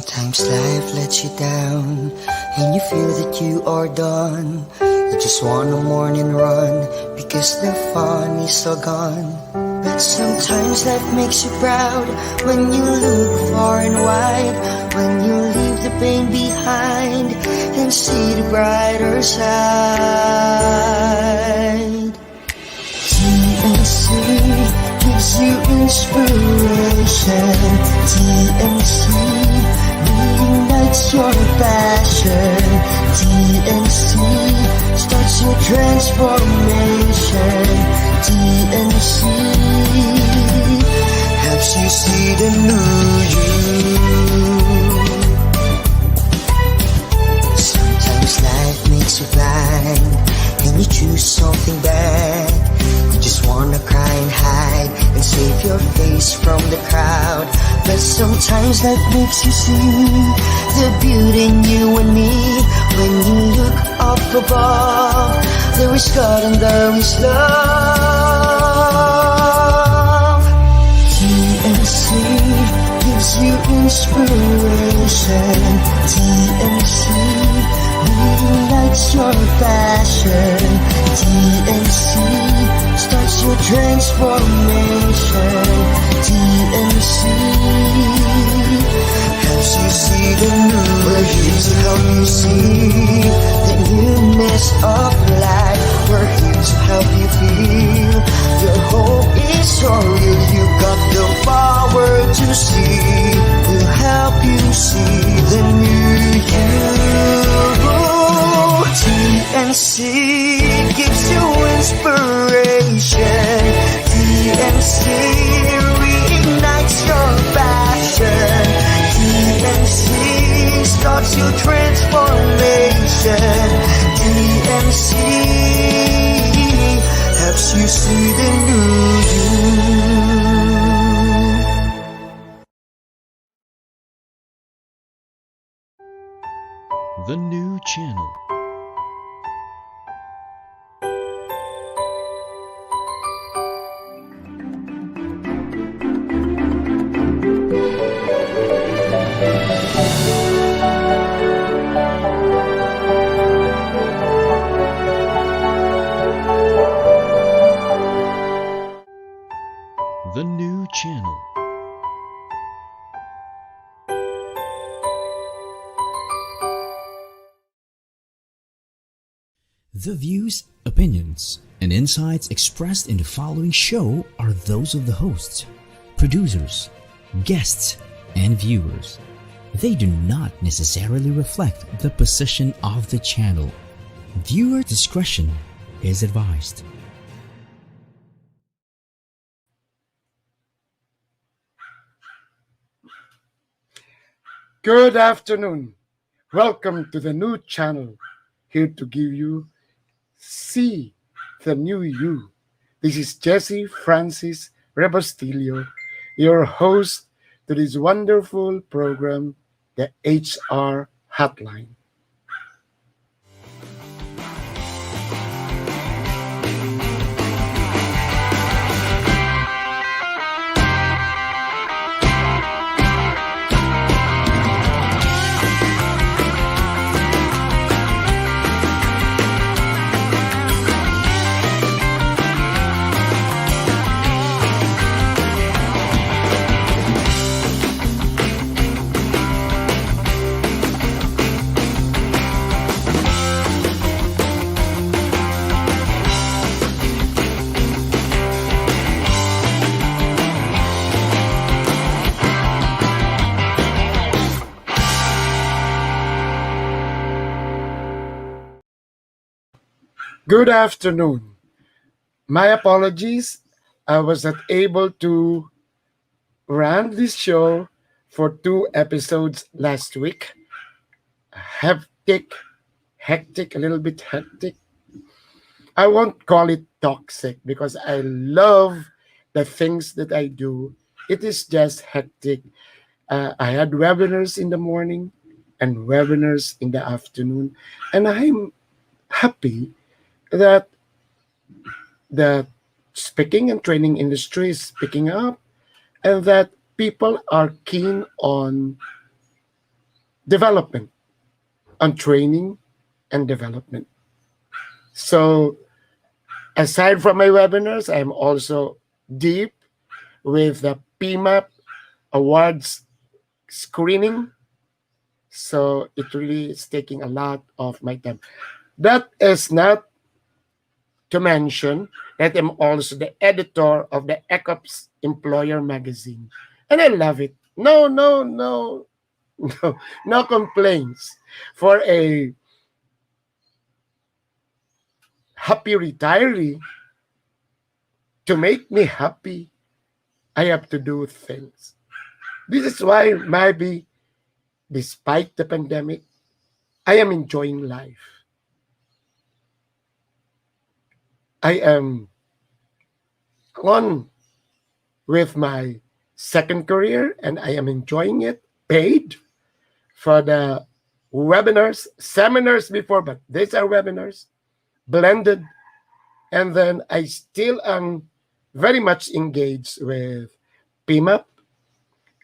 Sometimes life lets you down and you feel that you are done. You just wanna mourn and run because the fun is all gone. But sometimes life makes you proud when you look far and wide, when you leave the pain behind and see the brighter side. TNC gives you inspiration. TNC reignites your passion. TNC starts your transformation. TNC helps you see the new you. Sometimes life makes you blind and you choose something bad. You just wanna cry and hide and save your face from the crowd. But sometimes life makes you see the beauty in you and me. When you look up above, there is God and there is love. TNC gives you inspiration. TNC reignites your passion. TNC starts your transformation. TNC helps you see the new. We're here to help you see the newness of life. We're here to help you feel your hope is so real. You got the power to see. We'll help you see the new you. TNC gives you inspiration. TNC reignites your passion. TNC starts your transformation. TNC helps you see the new you. The new channel. The new channel. The views, opinions, and insights expressed in the following show are those of the hosts, producers, guests, and viewers. They do not necessarily reflect the position of the channel. Viewer discretion is advised. Good afternoon. Welcome to the new channel. Here to give you see the new you. This is Jesse Francis Rebustillo, your host to this wonderful program, the HR Hotline. Good afternoon. My apologies. I was not able to run this show for 2 episodes last week. Hectic, a little bit hectic. I won't call it toxic because I love the things that I do. It is just hectic. I had webinars in the morning and webinars in the afternoon, and I'm happy that the speaking and training industry is picking up and that people are keen on development, on training and development. So aside from my webinars, I'm also deep with the PMAP awards screening. So it really is taking a lot of my time. That is not to mention that I'm also the editor of the ECOPS Employer magazine. And I love it. No, no, no, no, no complaints. For a happy retiree, to make me happy, I have to do things. This is why maybe despite the pandemic, I am enjoying life. I am on with my second career and I am enjoying it, paid for the webinars, seminars before, but these are webinars, blended. And then I still am very much engaged with PMAP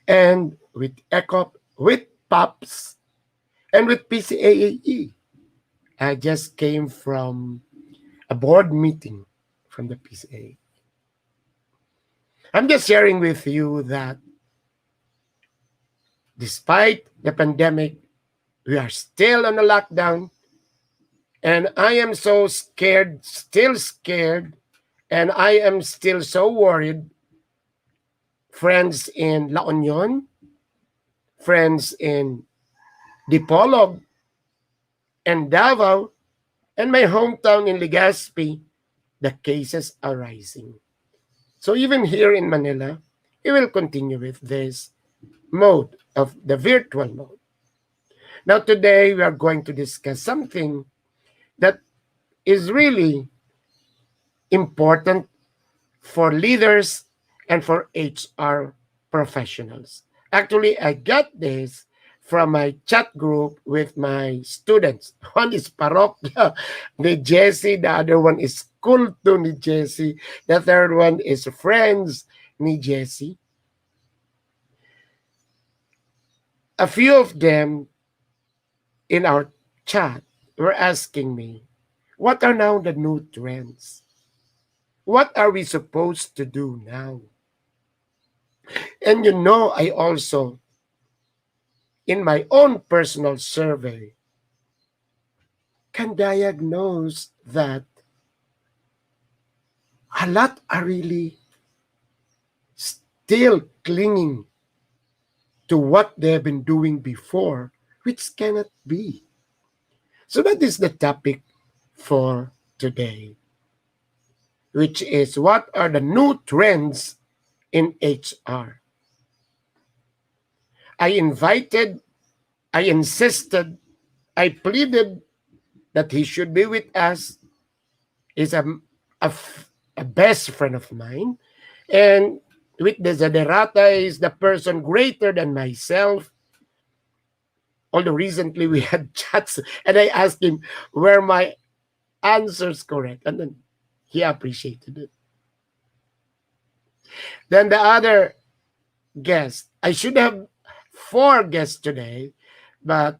and with ECOP, with PAPS, and with PCAAE. I just came from a board meeting from the PCA. I'm just sharing with you that despite the pandemic, we are still on a lockdown, and I am so scared, still scared, and I am still so worried. Friends in La Union, friends in Dipolog and Davao, and my hometown in Legazpi, the cases are rising. So even here in Manila, we will continue with this mode of the virtual mode. Now today we are going to discuss something that is really important for leaders and for HR professionals. Actually, I got this from my chat group with my students. One is Parokya ni Jesse, the other one is Kulto ni Jesse, the third one is Friends ni Jesse. A few of them in our chat were asking me, what are now the new trends? What are we supposed to do now? And I also, in my own personal survey, can diagnose that a lot are really still clinging to what they've been doing before, which cannot be. So that is the topic for today, which is what are the new trends in HR. I insisted, I pleaded that he should be with us. He's a, a best friend of mine. And with the Zaderata is the person greater than myself. Although recently we had chats and I asked him were my answers correct. And then he appreciated it. Then the other guest, I should have 4 guests today, but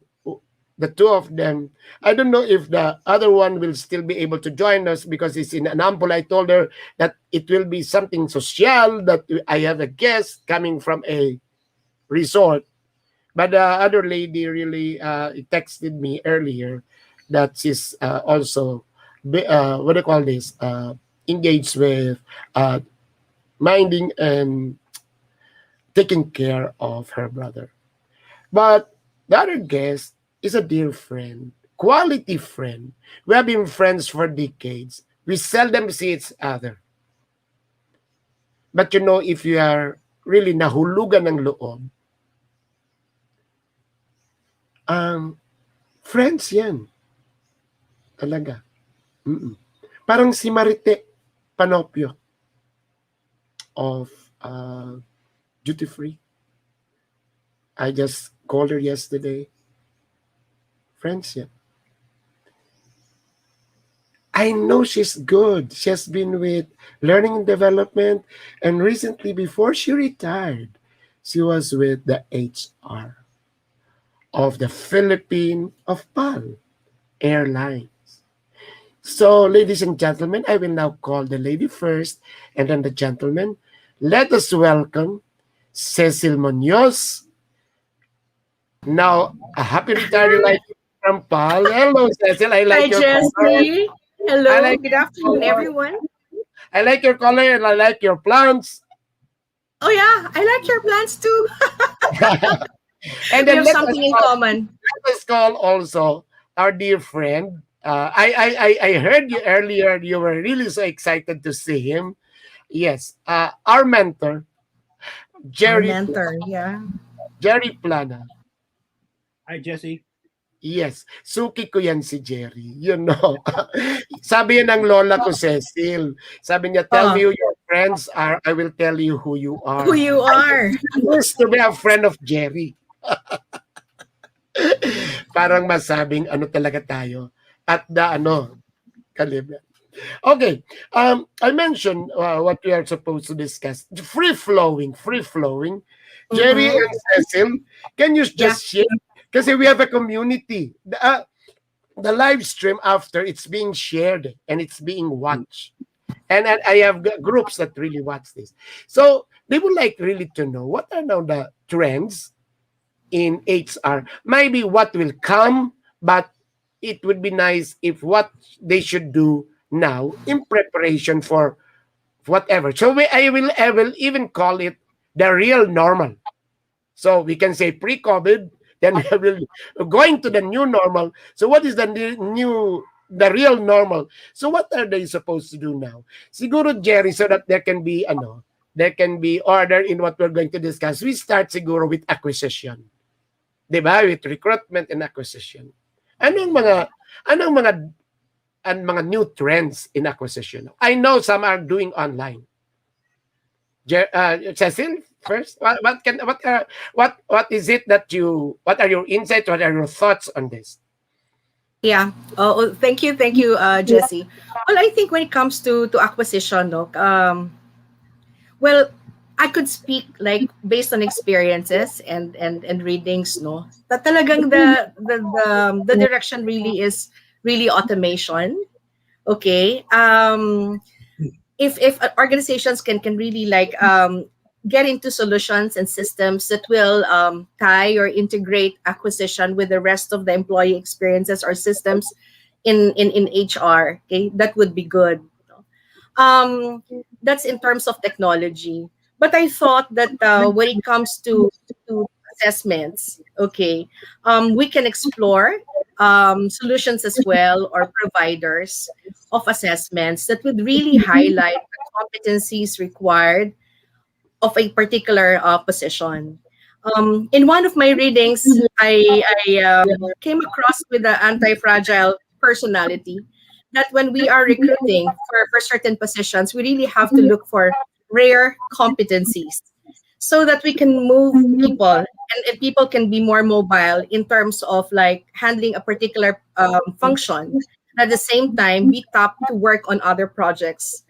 the 2 of them, I don't know if the other one will still be able to join us because it's in Anampol. I told her that it will be something social, that I have a guest coming from a resort. But the other lady really texted me earlier that she's also, what do you call this, engaged with minding and taking care of her brother. But the other guest is a dear friend, quality friend. We have been friends for decades. We seldom see each other. But if you are really nahulugan ng loob, friends yan. Talaga. Mm-mm. Parang si Marite Panopio of Duty Free. I just called her yesterday. Friends yan. I know she's good. She has been with learning and development. And recently, before she retired, she was with the HR. of the Philippine of PAL Airlines. So, ladies and gentlemen, I will now call the lady first and then the gentleman. Let us welcome Cecile Munoz. Now, a happy retiree Hi, like from PAL. Hello, Cecile. I like your color. Jesse. I Hello. like Good afternoon, your color. everyone. I like your color and I like your plants. Oh, yeah. I like your plans too. And We then have something in common. let us call also our dear friend. I heard you earlier. You were really so excited to see him. Yes, our mentor, Our Gerry mentor. Yeah. Gerry Plana. Hi, Jesse. Yes, suki ko yan si Jerry. You know. Sabi yan ng lola ko, Cecil. Sabi niya, tell me Oh, who your friends are. I will tell you who you who are. you are. Used to be a friend of Jerry. Parang masabing ano talaga tayo. At the ano, calibrate. Okay. I mentioned what we are supposed to discuss. Free flowing, free flowing. Jerry Mm-hmm. and Cecil, can you Yeah. just share? Kasi we have a community. The live stream after it's being shared and it's being watched. And I have groups that really watch this. So they would like really to know what are now the trends in HR. Maybe what will come, but it would be nice if what they should do now in preparation for whatever. So I will even call it the real normal. So we can say pre-COVID, then we will going to the new normal. So what is the the real normal? So what are they supposed to do now? Siguro Jerry, so that there can be order in what we're going to discuss. We start siguro with acquisition. 'Di ba? With recruitment and acquisition. Anong mga anong mga mga new trends in acquisition? I know some are doing online. Cecil, first, what is it that you? What are your insights? What are your thoughts on this? Yeah. Thank you, Jesse. Well, I think when it comes to acquisition, no, well, I could speak like based on experiences and readings, no. That talagang the direction really is really automation. Okay. If organizations can really like get into solutions and systems that will tie or integrate acquisition with the rest of the employee experiences or systems in HR, okay, that would be good. um that's in terms of technology, but I thought that when it comes to assessments, okay, we can explore solutions as well or providers of assessments that would really highlight the competencies required of a particular position. In one of my readings, I came across with the anti-fragile personality, that when we are recruiting for certain positions, we really have to look for rare competencies so that we can move people and people can be more mobile in terms of like handling a particular function. At the same time, be top to work on other projects.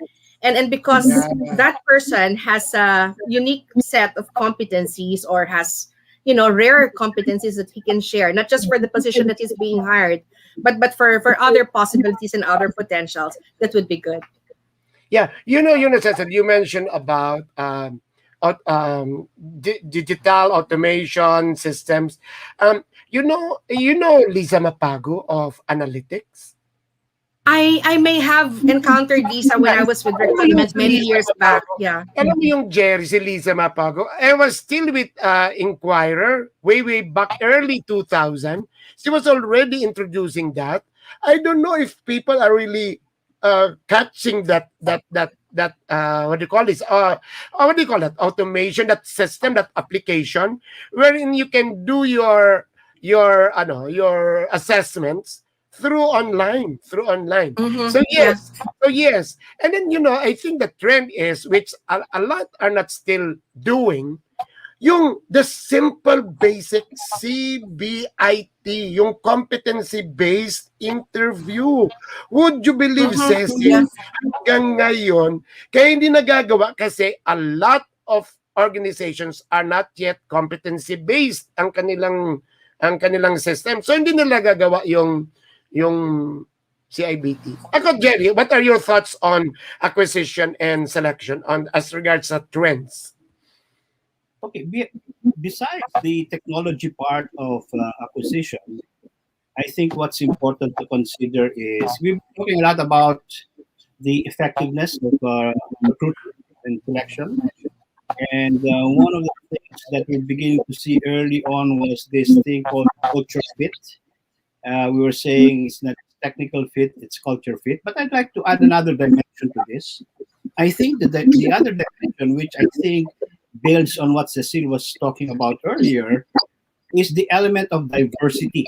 And Yeah, because that person has a unique set of competencies or has, you know, rare competencies that he can share, not just for the position that is being hired, but for other possibilities and other potentials, that would be good. yeah. Cecil, you mentioned about digital automation systems. You know Lisa Mapago of analytics. I may have encountered Lisa when I was with Alam mo yung recruitment si many Lisa years back. Mapago? Yeah. Alam mo yung Jerry, si Lisa Mapago? I was still with Inquirer way back early 2000. She was already introducing that. I don't know if people are really catching that what do you call this? What do you call that? Automation, that system, that application, wherein you can do your assessments through online. Mm-hmm. So Yeah. yes, and then I think the trend is, which a lot are not still doing, yung the simple basic CBIT, yung competency based interview. Would you believe, Mm-hmm. Cecil, Yeah. hanggang ngayon kaya hindi nagagawa kasi a lot of organizations are not yet competency based ang kanilang ang kanilang system. So hindi nila gagawa yung CIBT. Ako, Gerry, what are your thoughts on acquisition and selection on as regards sa trends? Okay, besides the technology part of acquisition, I think what's important to consider is we've been talking a lot about the effectiveness of recruitment and selection. And one of the things that we're beginning to see early on was this thing called culture fit. We were saying it's not technical fit, it's culture fit. But I'd like to add another dimension to this. I think that the other dimension, which I think builds on what Cecile was talking about earlier, is the element of diversity.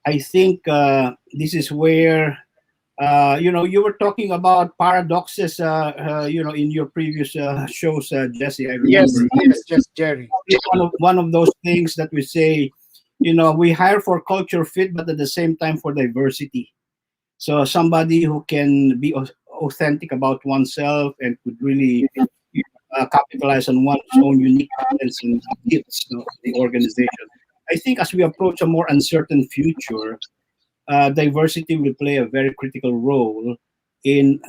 I think this is where you were talking about paradoxes, in your previous shows, Jesse. I remember. Yes, Gerry. One of those things that we say, we hire for culture fit, but at the same time for diversity. So somebody who can be authentic about oneself and could really capitalize on one's own unique talents and gifts of the organization. I think as we approach a more uncertain future, diversity will play a very critical role in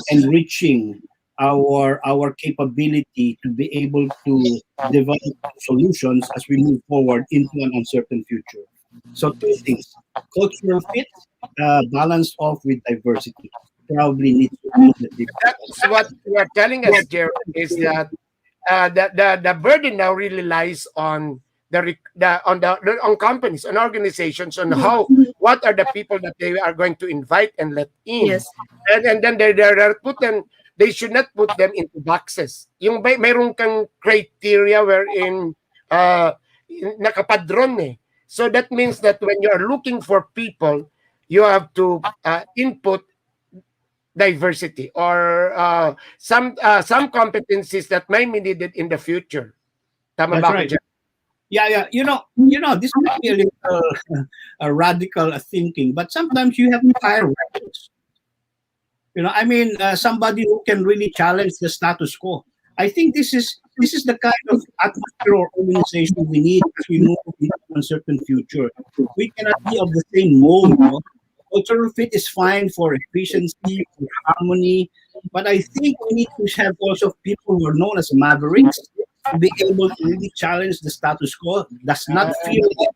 enriching our capability to be able to develop solutions as we move forward into an uncertain future. So two things: cultural fit, balanced off with diversity. Probably needs to be. That's what you are telling us, Gerry, is that the burden now really lies on on companies, on organizations, on how what are the people that they are going to invite and let in, Yes. and then they're put them. They should not put them into boxes. Yung mayroon kang criteria wherein nakapadron eh. So that means that when you are looking for people, you have to input diversity or some competencies that may be needed in the future. Tama That's ba ako right. dyan? Yeah. This might be a little radical thinking, but sometimes you have to hire rebels. Somebody who can really challenge the status quo. I think this is the kind of atmosphere or organization we need as we move into a certain future. We cannot be of the same mold. Cultural fit is fine for efficiency, for harmony, but I think we need to have also people who are known as mavericks to be able to really challenge the status quo. Does not feel it,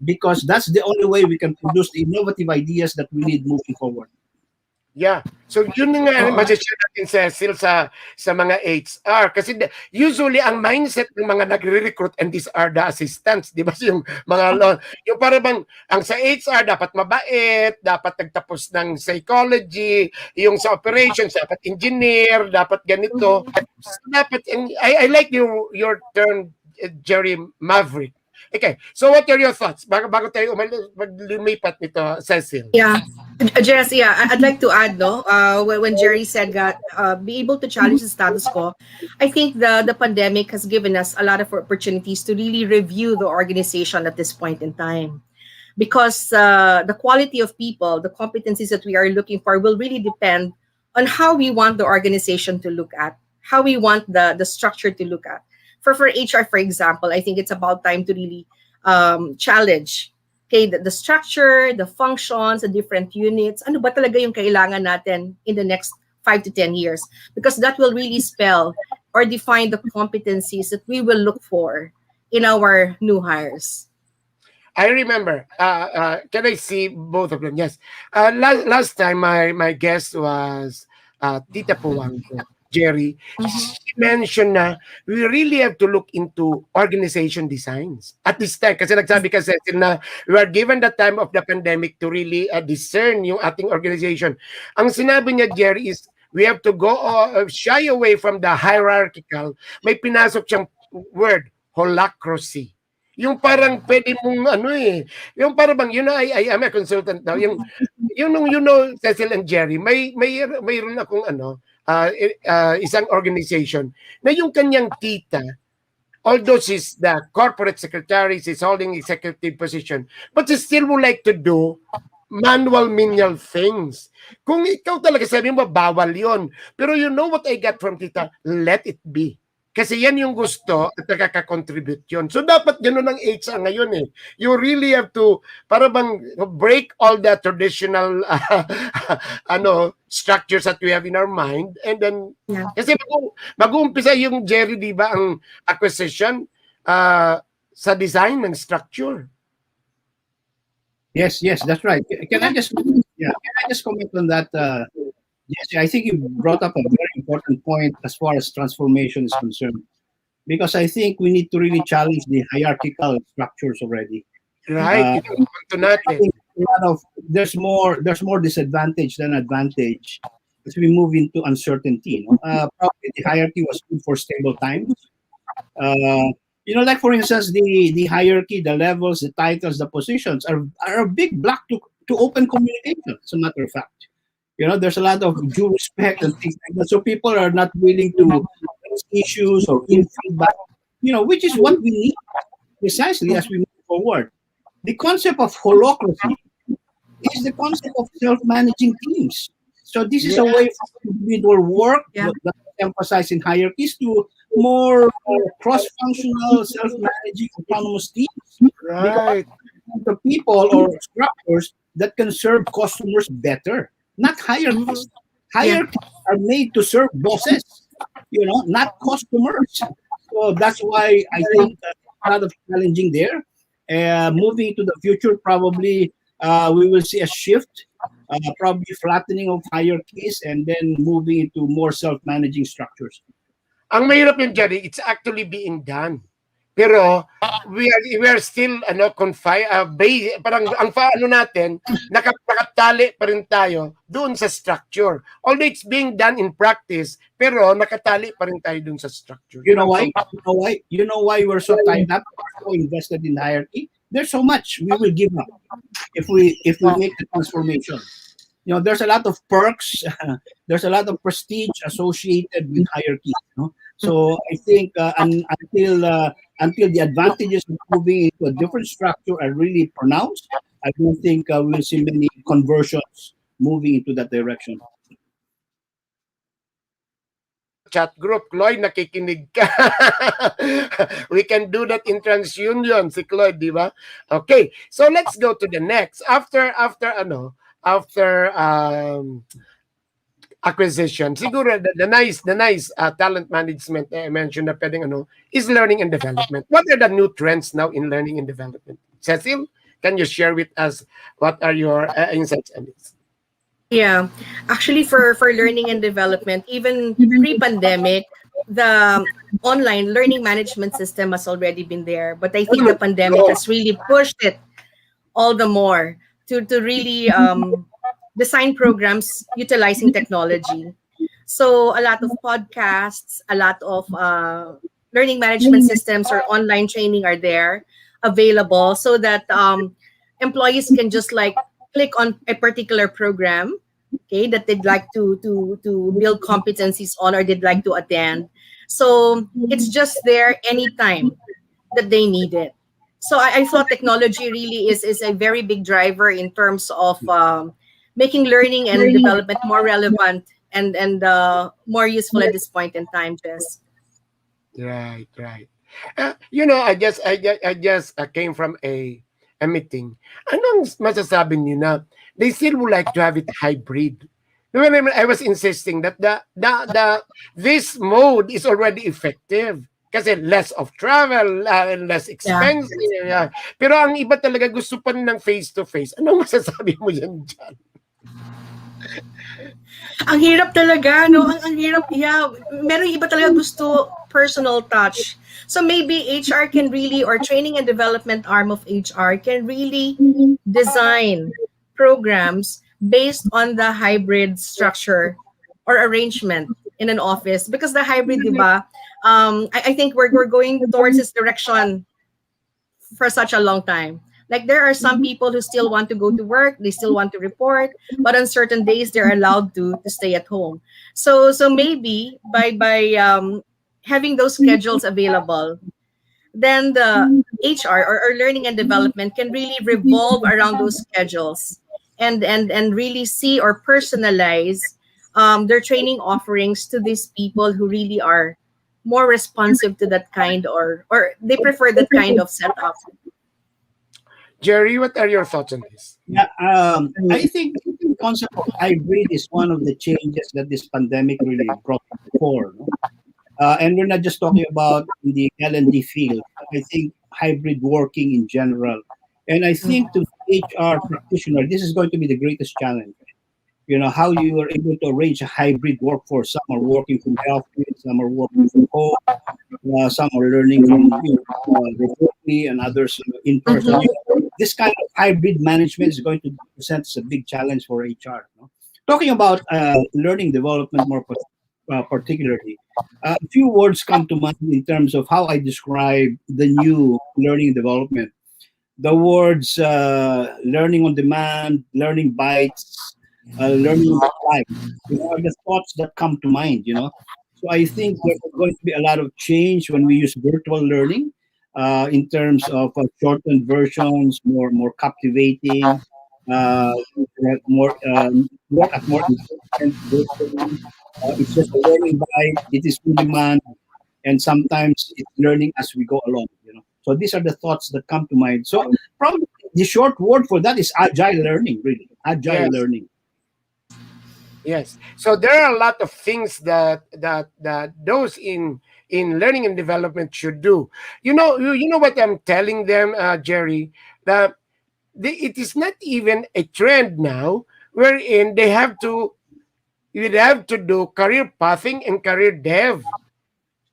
because that's the only way we can produce the innovative ideas that we need moving forward. Yeah. So yun nga masashare natin, Cecile, sa mga HR. Kasi usually ang mindset ng mga nagre-recruit, and these are the assistants, di ba? Yung mga yung para bang ang sa HR dapat mabait, dapat nagtapos ng psychology, yung sa operations dapat engineer, dapat ganito. So, dapat I like your term, Gerry, maverick. Okay, so what are your thoughts? Bago tayo lumipat nito, Cecile. Yeah, Jess, I'd like to add, no, when Gerry said that be able to challenge the status quo, I think the pandemic has given us a lot of opportunities to really review the organization at this point in time, because the quality of people, the competencies that we are looking for, will really depend on how we want the organization to look at, how we want the structure to look at. For HR, for example, I think it's about time to really challenge, okay, the structure, the functions, the different units. Ano ba talaga yung kailangan natin in the next 5 to 10 years? Because that will really spell or define the competencies that we will look for in our new hires. I remember. Can I see both of them? Yes. Last time, my guest was Tita Puwangko, Gerry. She mentioned na we really have to look into organization designs. At this time, kasi nagsabi kasi na we are given the time of the pandemic to really discern yung ating organization. Ang sinabi niya, Gerry, is we have to go shy away from the hierarchical. May pinasok siyang word, holacracy. Yung parang pwede mong yung parang bang, I am a consultant now. Yung Cecile and Gerry, mayroon akong isang organization na yung kanyang tita, although she's the corporate secretary, she's holding executive position, but she still would like to do manual menial things. Kung ikaw talaga sabi mo, bawal yon. Pero you know what I got from tita? Let it be. Kasi yan yung gusto at nakaka-contribute yun. So dapat ganun ang HR ngayon eh. You really have to para bang break all the traditional structures that we have in our mind, and then Yeah. kasi mag-uumpisa yung Gerry, di ba, ang acquisition sa design ng structure. Yes, that's right. Can I just comment on that? Yes, I think you brought up a very important point as far as transformation is concerned, because I think we need to really challenge the hierarchical structures already. Right? Ito ang punto natin. There's more disadvantage than advantage as we move into uncertainty. No? Probably the hierarchy was good for stable times. Like for instance, the hierarchy, the levels, the titles, the positions are a big block to open communication. As a matter of fact, there's a lot of due respect and things like that. So people are not willing to raise issues or give feedback. Which is what we need precisely as we move forward. The concept of holocracy is the concept of self-managing teams. So this is a way for individual work that emphasizing hierarchies to more cross-functional, self-managing, autonomous teams. Right. The people or structures that can serve customers better, not hierarchies. Hierarchies are made to serve bosses, not customers. So that's why I think a lot of challenging there. Moving to the future, probably we will see a shift, probably flattening of hierarchies, and then moving into more self-managing structures. Ang mahirap yung Gerry, it's actually being done. Pero we are still confined, parang ang natin, nakatali pa rin tayo doon sa structure. Although it's being done in practice, pero nakatali pa rin tayo doon sa structure. You know why? You know why we're so tied up, so invested in hierarchy? There's so much we will give up if we make the transformation. There's a lot of perks, there's a lot of prestige associated with hierarchy. So I think until the advantages of moving into a different structure are really pronounced, I don't think we'll see many conversions moving into that direction. Chat group, Lloyd, nakikinig ka. We can do that in TransUnion, si Lloyd, di ba? Okay, so let's go to the next. After acquisition, siguro the nice talent management I mentioned na pwedeng is learning and development. What are the new trends now in learning and development? Cecile, can you share with us what are your insights on this? Yeah, actually, for learning and development, even pre-pandemic, the online learning management system has already been there. But I think the pandemic has really pushed it all the more to really design programs utilizing technology. So a lot of podcasts, a lot of learning management systems or online training are there available, so that employees can just like click on a particular program, okay, that they'd like to build competencies on, or they'd like to attend. So it's just there anytime that they need it. So I thought technology really is a very big driver in terms of making learning and development more relevant and more useful at this point in time, Jess. Right. I just came from a meeting. Anong masasabi niyo na they still would like to have it hybrid? When I was insisting that this mode is already effective kasi less of travel, less expensive. Yeah. Pero ang iba talaga gusto pa rin ng face-to-face. Anong masasabi mo dyan? Ang hirap talaga, no? Ang hirap, yeah. Meron iba talaga gusto personal touch. So maybe HR can really, or training and development arm of HR can really design programs based on the hybrid structure or arrangement in an office. Because the hybrid, diba, I think we're going towards this direction for such a long time. Like there are some people who still want to go to work, they still want to report, but on certain days they're allowed to stay at home. So maybe by having those schedules available, then the HR or learning and development can really revolve around those schedules and really see or personalize their training offerings to these people who really are more responsive to that kind, or they prefer that kind of setup. Gerry, what are your thoughts on this? Yeah, I think the concept of hybrid is one of the changes that this pandemic really brought to the fore. No? And we're not just talking about in the L&D field. I think hybrid working in general. And I think to the HR practitioner, this is going to be the greatest challenge. You know, how you are able to arrange a hybrid workforce. Some are working from the office, some are working from home, some are learning from remotely, and others in person. Mhm. You know, this kind of hybrid management is going to present us a big challenge for HR. No? Talking about learning development more particularly, a few words come to mind in terms of how I describe the new learning development. The words learning on demand, learning bites, learning on the fly, you know, are the thoughts that come to mind, you know. So I think there's going to be a lot of change when we use virtual learning in terms of shortened versions, more captivating, uh, more work at more efficient virtually. It's just a learning by it is on demand, and sometimes it's learning as we go along. You know, so these are the thoughts that come to mind. So probably the short word for that is agile learning. Really, agile Yes. learning. Yes. So there are a lot of things that those in learning and development should do. You know what I'm telling them, Gerry, that it is not even a trend now wherein you have to do career pathing and career dev.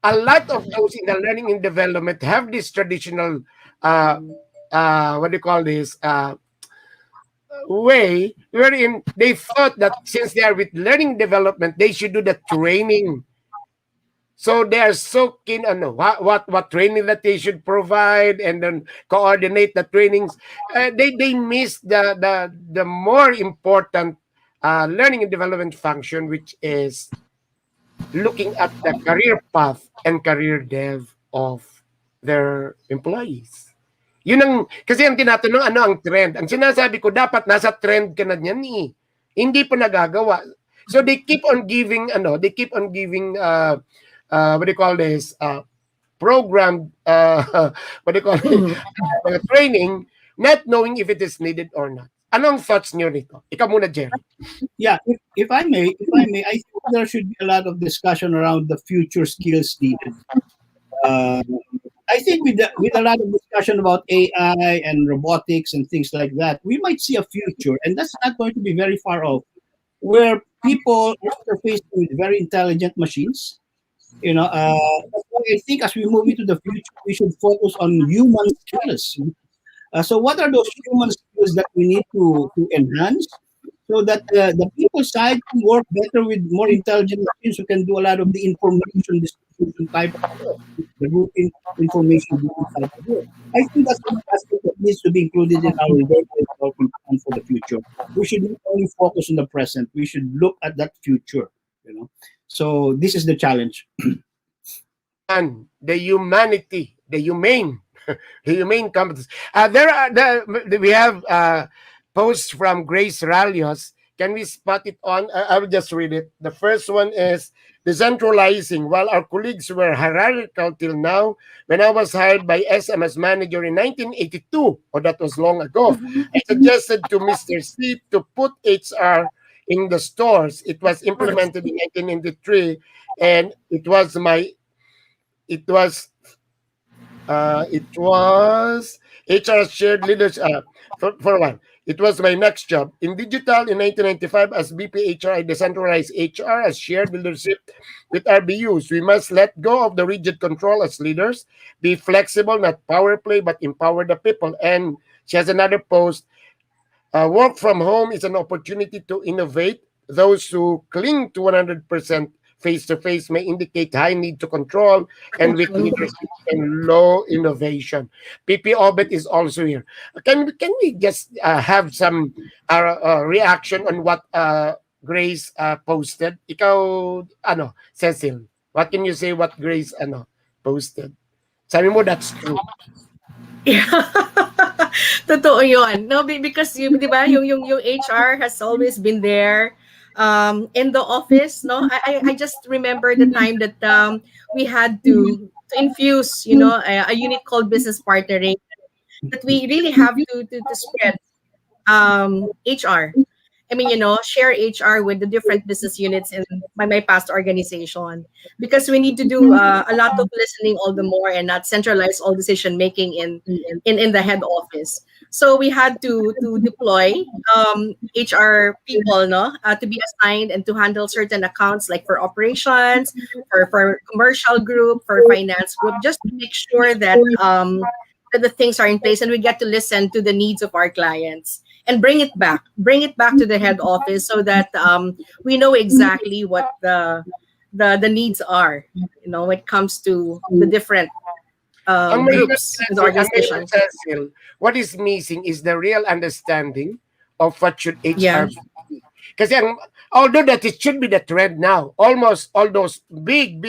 A lot of those in the learning and development have this traditional uh what do you call this way wherein they thought that since they are with learning development they should do the training, so they are so keen on what training that they should provide and then coordinate the trainings. They miss the more important learning and development function, which is looking at the career path and career dev of their employees. Yun ang, kasi ang tinatanong, ano ang trend? Ang sinasabi ko, dapat nasa trend ka na niyan eh. Hindi pa nagagawa. So they keep on giving, what do you call this, program, what do you call it, training, not knowing if it is needed or not. Anong thoughts niyo nito? Ikaw muna, Gerry. Yeah, if I may, I think there should be a lot of discussion around the future skills needed. Uh, I think with a lot of discussion about AI and robotics and things like that, we might see a future, and that's not going to be very far off, where people are interfacing with very intelligent machines. You know, that's why I think as we move into the future, we should focus on human skills. So, what are those human skills that we need to enhance so that the people side can work better with more intelligent machines who can do a lot of the information distribution type of work, the routine information type of work. I think that's an aspect that needs to be included in our learning development plan for the future. We should not only focus on the present; we should look at that future. You know, so this is the challenge. And the humanity, the humane, the humane competence. We have posts from Grace Ralios. Can we spot it on? I will just read it. The first one is decentralizing. While our colleagues were hierarchical till now, when I was hired by SM as manager in 1982, or that was long ago, I suggested to Mr. C to put HR in the stores. It was implemented in 1993, and it was HR shared leaders for a while. It was my next job. In digital in 1995 as BPHR, I decentralized HR as shared leadership with RBUs. We must let go of the rigid control as leaders, be flexible, not power play, but empower the people. And she has another post. Work from home is an opportunity to innovate. Those who cling to 100% face-to-face may indicate high need to control and weak leadership and low innovation. PP Obet is also here. Can we just have some reaction on what Grace posted? Ikaw, Cecile, what can you say what Grace posted? Sabi mo, that's true. Yeah. Totoo yun. No, because di ba, yung HR has always been there in the office. No, I just remember the time that we had to infuse, a unit called business partnering, that we really have to spread HR. I mean, share HR with the different business units in my past organization, because we need to do a lot of listening all the more, and not centralize all decision making in the head office. So we had to deploy HR people, no, to be assigned and to handle certain accounts, like for operations, for commercial group, for finance group, just to make sure that the things are in place, and we get to listen to the needs of our clients and bring it back to the head office, so that we know exactly what the needs are, when it comes to the different Ang mahirap, groups and organizations. Cecil, what is missing is the real understanding of what should HR Yeah. be. Kasi although that it should be the trend now, almost all those big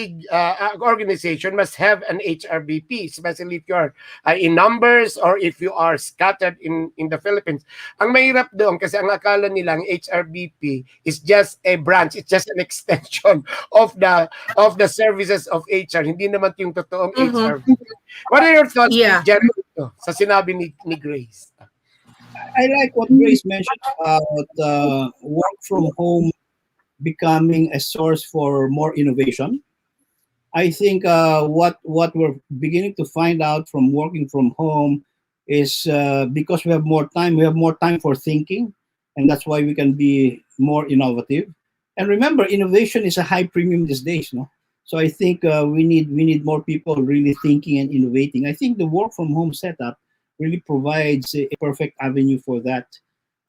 organization must have an HRBP, especially if you are in numbers or if you are scattered in the Philippines. Ang mahirap doon kasi ang akala nilang HRBP is just a branch, it's just an extension of the services of HR. Hindi naman yung totoong HRBP. What are your thoughts, Yeah. Jerry, sa sinabi ni Grace? I like what Grace mentioned about work from home becoming a source for more innovation. I think what we're beginning to find out from working from home is because we have more time for thinking, and that's why we can be more innovative. And remember, innovation is a high premium these days, no? So I think we need more people really thinking and innovating. I think the work from home setup really provides a perfect avenue for that.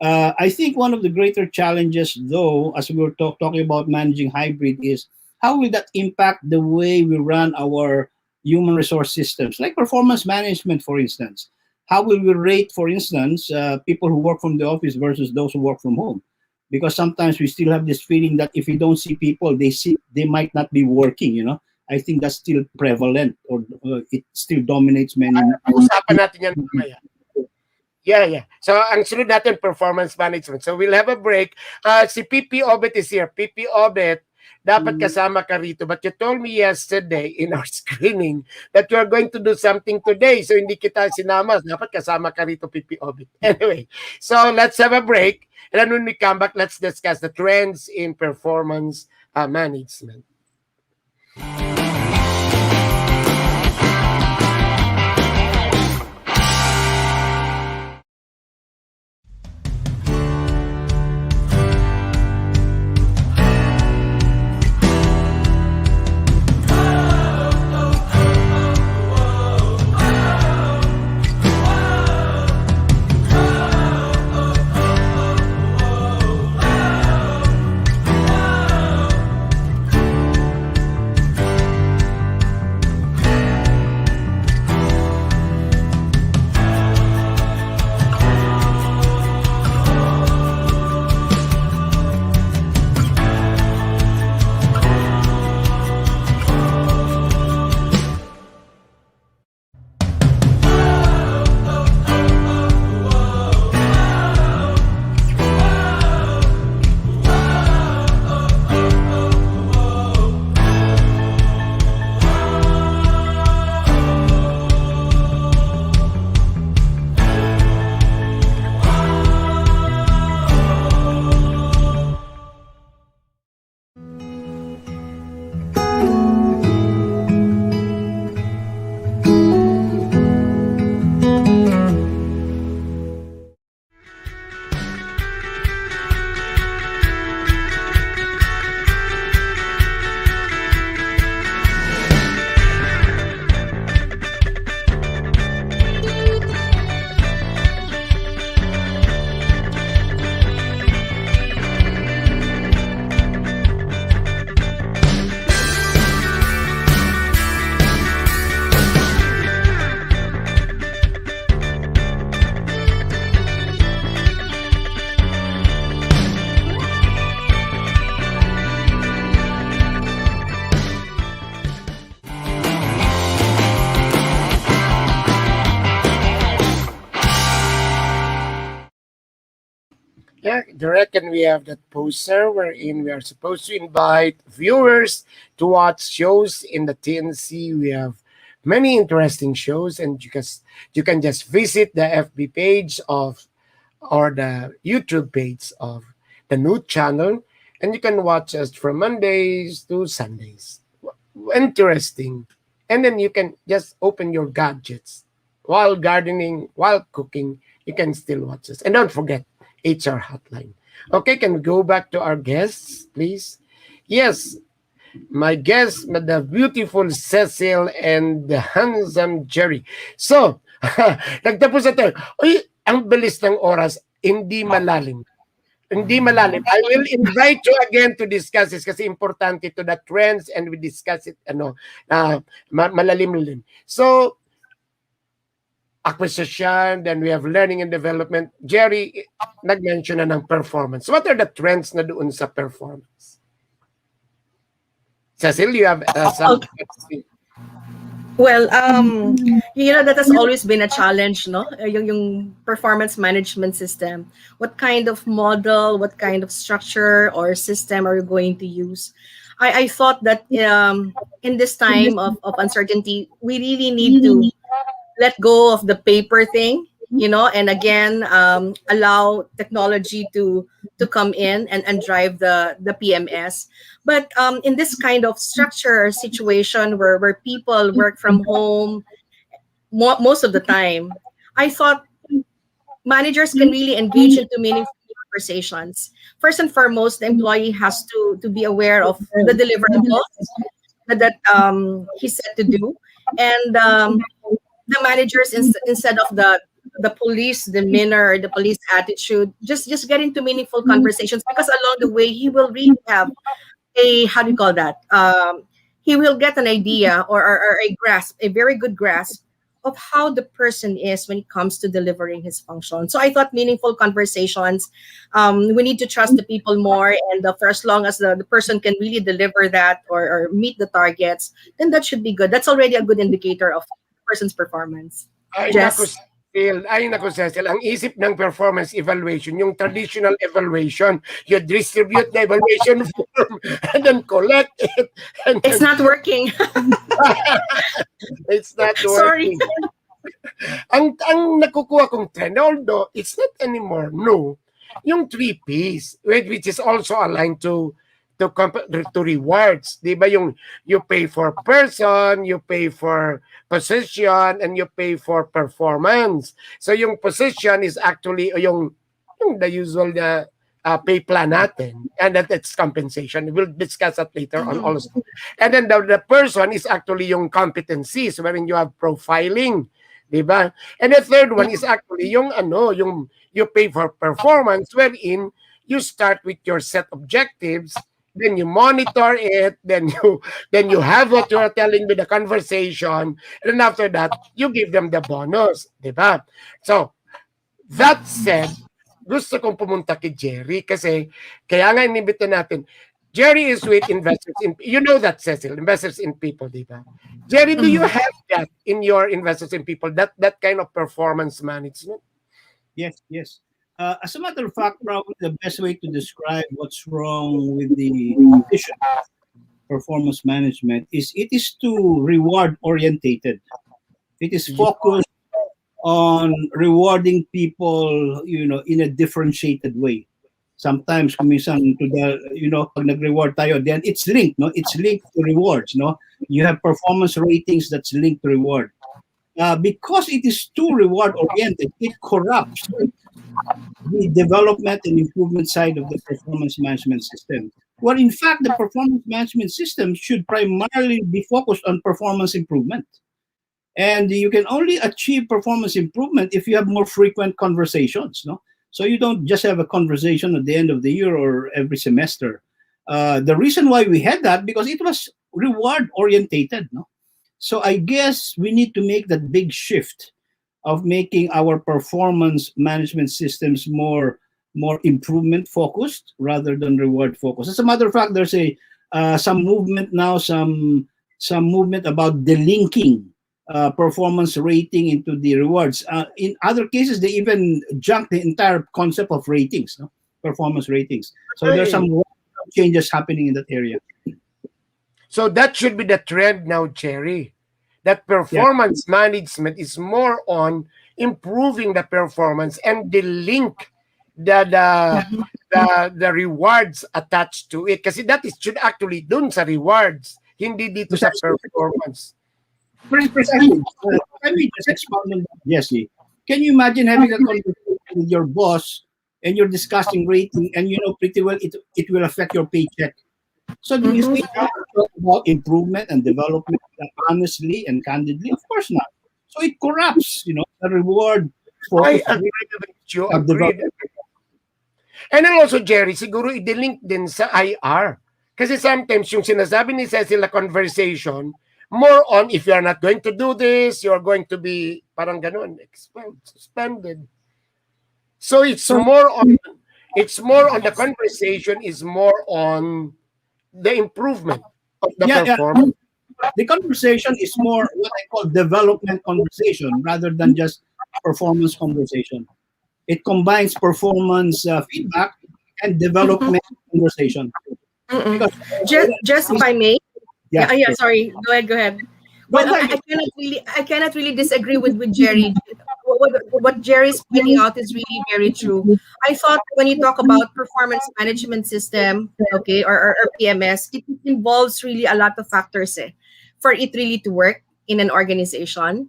I think one of the greater challenges, though, as we were talking about managing hybrid, is how will that impact the way we run our human resource systems, like performance management, for instance. How will we rate, for instance, people who work from the office versus those who work from home? Because sometimes we still have this feeling that if we don't see people, they might not be working. I think that's still prevalent, or it still dominates many. Usapan natin yan mamaya. Yeah. So, ang sunod natin, performance management. So, we'll have a break. Si PP Obet is here. PP Obet, dapat kasama ka rito. But you told me yesterday in our screening that you are going to do something today. So, hindi kita sinama. Dapat kasama ka rito, PP Obet. Anyway, so let's have a break. And then when we come back, let's discuss the trends in performance management. Yeah, direct, and we have that poster wherein we are supposed to invite viewers to watch shows in the TNC. We have many interesting shows, and you can just visit the FB page of or the YouTube page of the new channel, and you can watch us from Mondays to Sundays. Interesting. And then you can just open your gadgets while gardening, while cooking. You can still watch us. And don't forget HR Hotline. Okay, can we go back to our guests, please? Yes, my guest, the beautiful Cecile and the handsome Gerry. So, nagtapos na tayo. Uy, ang bilis ng oras, hindi malalim. Hindi malalim. I will invite you again to discuss this kasi importante to the trends and we discuss it malalim-lim. So, acquisition, then we have learning and development. Gerry, nag-mention na ng performance. What are the trends na doon sa performance? Cecile, you have some... Well, that has always been a challenge, no? Yung performance management system. What kind of model, what kind of structure or system are you going to use? I thought that in this time of uncertainty, we really need to let go of the paper thing, and again, allow technology to come in and drive the PMS. But in this kind of structure or situation where people work from home most of the time, I thought managers can really engage into meaningful conversations. First and foremost, the employee has to be aware of the deliverables that he's set to do, and the managers, instead of the police demeanor or the police attitude, just get into meaningful conversations, because along the way he will really have a, how do you call that, he will get an idea or a grasp, a very good grasp of how the person is when it comes to delivering his function. So I thought meaningful conversations, we need to trust the people more, and for as long as the person can really deliver that or meet the targets, then that should be good. That's already a good indicator of the person's performance. Ay, naku, Jess? Cecil, ang isip ng performance evaluation, yung traditional evaluation, you distribute the evaluation form and then collect it. And It's not working. it's not Sorry. working. Ang nakukuha kong trend, although it's not anymore, no, yung 3 Ps, which is also aligned to rewards, di ba? Yung you pay for person, you pay for position, and you pay for performance. So yung position is actually yung the usual pay plan natin, and that's compensation. We'll discuss that later on also. And then the person is actually yung competencies, wherein you have profiling, di ba? And the third one is actually yung you pay for performance, wherein you start with your set objectives, then you monitor it, then you have what you are telling with the conversation, and then after that you give them the bonus, di ba? So that said, gusto kong pumunta kay Gerry kasi kaya nga inimbita natin. Gerry is with investors in, you know that, Cecile, investors in people, di ba? Gerry, do you have that in your investors in people, that kind of performance management? Yes. As a matter of fact, probably the best way to describe what's wrong with the vision of performance management is it is too reward orientated. It is focused on rewarding people, in a differentiated way. Sometimes, kuminsan to the, pag nag-reward tayo, then it's linked, no? It's linked to rewards, no? You have performance ratings that's linked to reward. Because it is too reward oriented, it corrupts the development and improvement side of the performance management system. Well, in fact, the performance management system should primarily be focused on performance improvement. And you can only achieve performance improvement if you have more frequent conversations, no? So you don't just have a conversation at the end of the year or every semester. The reason why we had that, because it was reward orientated, no? So I guess we need to make that big shift of making our performance management systems more improvement focused rather than reward focused. As a matter of fact, there's some movement now, some movement about delinking performance rating into the rewards. In other cases, they even junk the entire concept of ratings. No? performance ratings. So there's some changes happening in that area. So that should be the trend now, Gerry. That Yeah. performance management is more on improving the performance and the link, the the the rewards attached to it. Kasi that is should actually dun sa rewards, hindi dito sa Precisely. performance. Precisely. Can we just expand on that, Jesse? Can you imagine having a conversation with your boss and you're discussing rating, and you know pretty well it will affect your paycheck? So do you think you can talk about improvement and development honestly and candidly? Of course not. So it corrupts, the reward for I agree with you. of Agreed. development. And then also, Gerry, siguro i-link din sa IR. Kasi sometimes yung sinasabi ni Cecile na conversation, more on if you're not going to do this, you're going to be parang ganun, suspended. So it's more on the conversation is more on the improvement of the performance. The conversation is more what I call development conversation rather than just performance conversation. It combines performance feedback and development conversation. Because, Just if I may. yeah, Yeah, sorry. Go ahead. Well, I cannot really disagree with Gerry. What Gerry's pointing out is really very true. I thought when you talk about performance management system, okay, or PMS, it involves really a lot of factors for it really to work in an organization.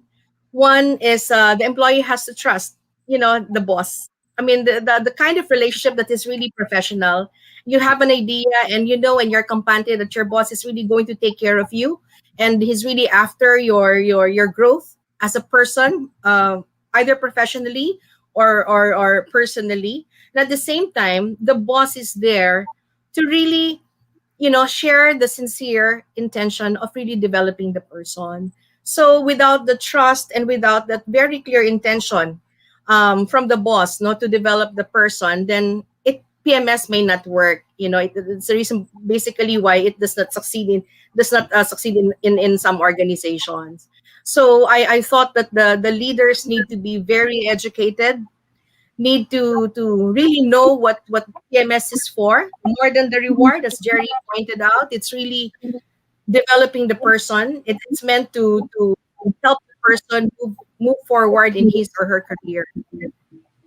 One is the employee has to trust, the boss. I mean, the kind of relationship that is really professional. You have an idea, and and you're confident that your boss is really going to take care of you, and he's really after your growth as a person, either professionally or personally. And at the same time, the boss is there to really share the sincere intention of really developing the person. So without the trust and without that very clear intention from the boss not to develop the person, then PMS may not work. It's the reason basically why it does not succeed in some organizations. So I thought that the leaders need to be very educated, need to really know what PMS is for, more than the reward, as Gerry pointed out. It's really developing the person. It's meant to help the person move forward in his or her career.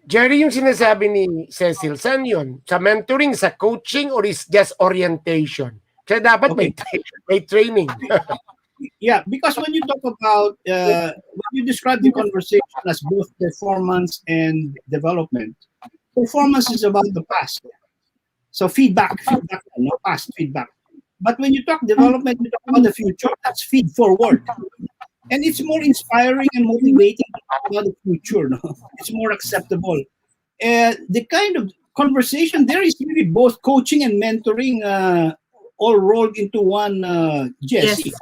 Gerry, yung sinasabi ni Cecile, saan yun? Sa mentoring, sa coaching, or is just orientation? Kaya dapat may training. Yeah, because when you talk about, when you describe the conversation as both performance and development, performance is about the past. So feedback, past feedback. But when you talk development, you talk about the future. That's feed forward. And it's more inspiring and motivating to talk about the future. No? It's more acceptable. The kind of conversation there is really both coaching and mentoring all rolled into one, Jesse,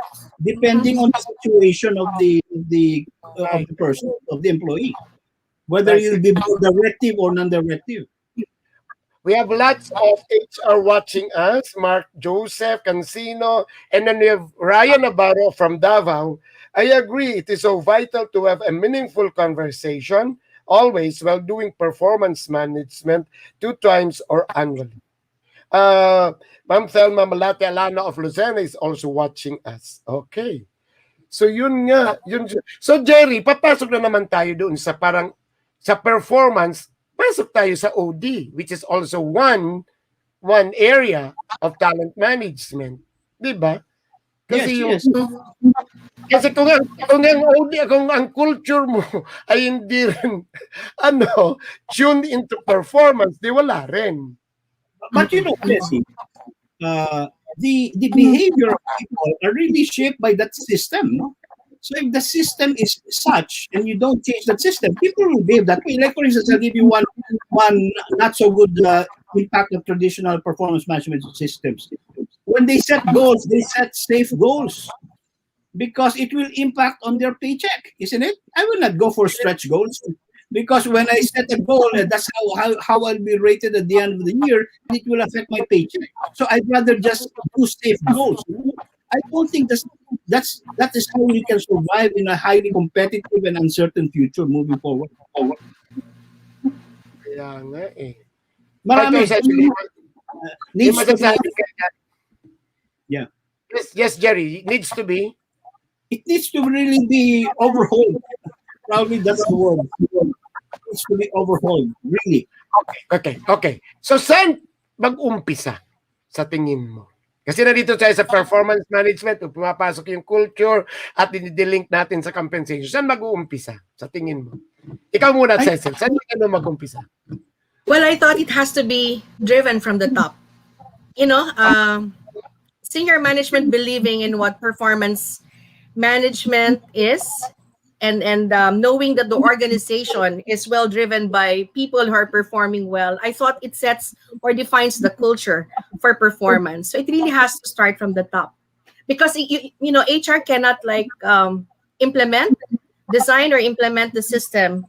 depending on the situation of the person, of the employee, whether you'll be more directive or non-directive. We have lots of HR watching us, Mark Joseph, Cancino, and then we have Ryan Navarro from Davao. I agree, it is so vital to have a meaningful conversation, always while doing performance management 2 times or annually. Ma'am Thelma Malate Alana of Lucena is also watching us. Okay. So yun nga. So Gerry, papasok na naman tayo doon sa parang sa performance, pasok tayo sa OD, which is also one area of talent management. Di ba? Kasi yes. Kasi kung ang OD, kung ang culture mo ay hindi rin tuned into performance, di wala rin. But Jesse, the behavior of people are really shaped by that system. No? So if the system is such and you don't change that system, people will behave that way. Like for instance, I'll give you one not so good impact of traditional performance management systems. When they set goals, they set safe goals because it will impact on their paycheck, isn't it? I will not go for stretch goals because when I set a goal, that's how I'll be rated at the end of the year. It will affect my paycheck. So I'd rather just do safe goals. I don't think that is how we can survive in a highly competitive and uncertain future moving forward. Kaya nga eh. Marami. Ito, essentially, yung Needs to be, masasabi ka na, yeah. yes, Jerry, needs to be. It needs to really be overhauled. Probably that's the word. It needs to be overhauled, really. Okay. So, saan mag-umpisa sa tingin mo? Kasi nandito tayo sa performance management, pumapasok yung culture at dinidilink natin sa compensation. Saan mag-uumpisa sa tingin mo? Ikaw muna, Cecil. Saan ka mag-umpisa? Well, I thought it has to be driven from the top. You know, senior management believing in what performance management is, and knowing that the organization is well driven by people who are performing well. I thought it sets or defines the culture for performance. So it really has to start from the top, because you know, HR cannot like design or implement the system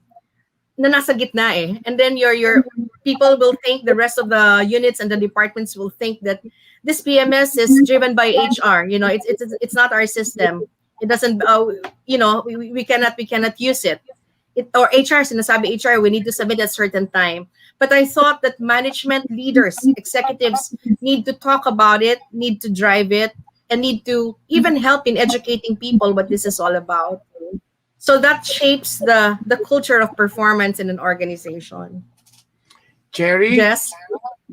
na nasa gitna eh. And then your people will think, the rest of the units and the departments will think that this PMS is driven by HR. You know, it's not our system. It doesn't, you know, we cannot use it. Or HR, sinasabi HR, we need to submit at a certain time. But I thought that management leaders, executives need to talk about it, need to drive it, and need to even help in educating people what this is all about. So that shapes the culture of performance in an organization. Jerry? Yes.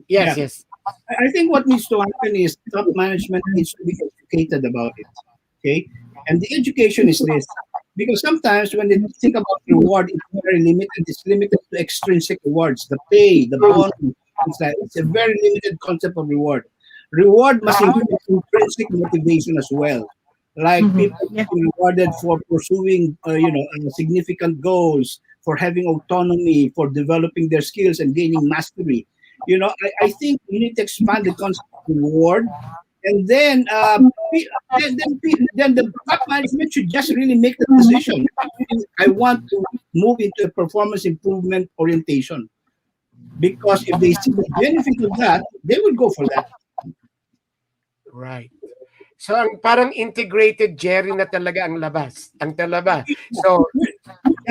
Yes. I think what needs to happen is top management needs to be educated about it. Okay? And the education is this. Because sometimes when they think about reward, it's very limited. It's limited to extrinsic rewards, the pay, the bonus. It's a very limited concept of reward. Reward must include intrinsic motivation as well. Like people being rewarded for pursuing, significant goals, for having autonomy, for developing their skills and gaining mastery. You know, I think we need to expand the concept of reward, and then then the top management should just really make the decision. I want to move into a performance improvement orientation, because if they see the benefit of that, they will go for that. Right. So, ang parang integrated Jerry na talaga ang labas. Ang talaba. So,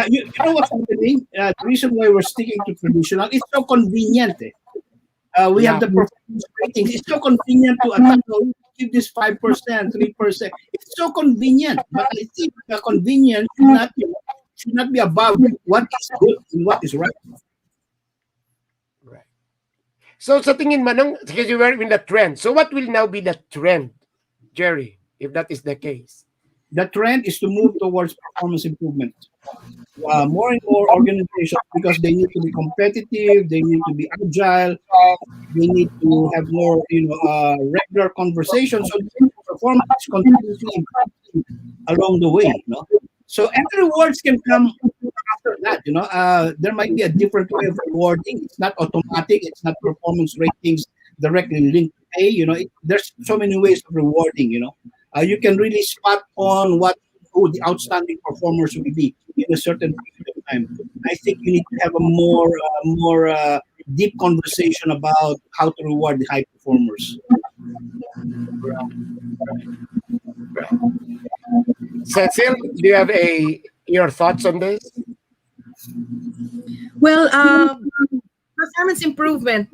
you know what's happening? The reason why we're sticking to traditional, it's so convenient. We have the performance ratings. It's so convenient to attack. Give this 5%, 3%. It's so convenient. But I think the convenience should not be above what is good and what is right. right. So, sa tingin mo, because you were in the trend. So, what will now be the trend, Jerry, if that is the case? The trend is to move towards performance improvement. More and more organizations, because they need to be competitive, they need to be agile, they need to have more, regular conversations. So performance continuously improving along the way. So and rewards can come after that. There might be a different way of rewarding. It's not automatic. It's not performance ratings directly linked to pay. There's so many ways of rewarding. You can really spot on who the outstanding performers will be in a certain period of time. I think you need to have a more deep conversation about how to reward the high performers. Cecile, do you have your thoughts on this? Well, performance improvement,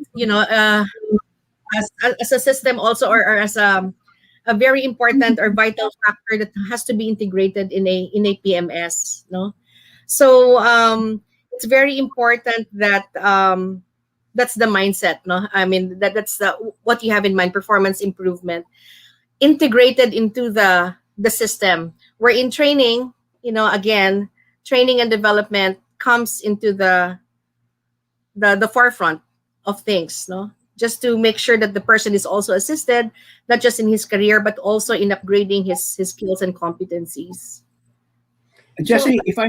as a system also, or as a very important or vital factor that has to be integrated in a PMS. So it's very important that that's the mindset. I mean, that's what you have in mind. Performance improvement integrated into the system. Where in training, again, training and development comes into the forefront of things. Just to make sure that the person is also assisted, not just in his career, but also in upgrading his skills and competencies. Jesse, if I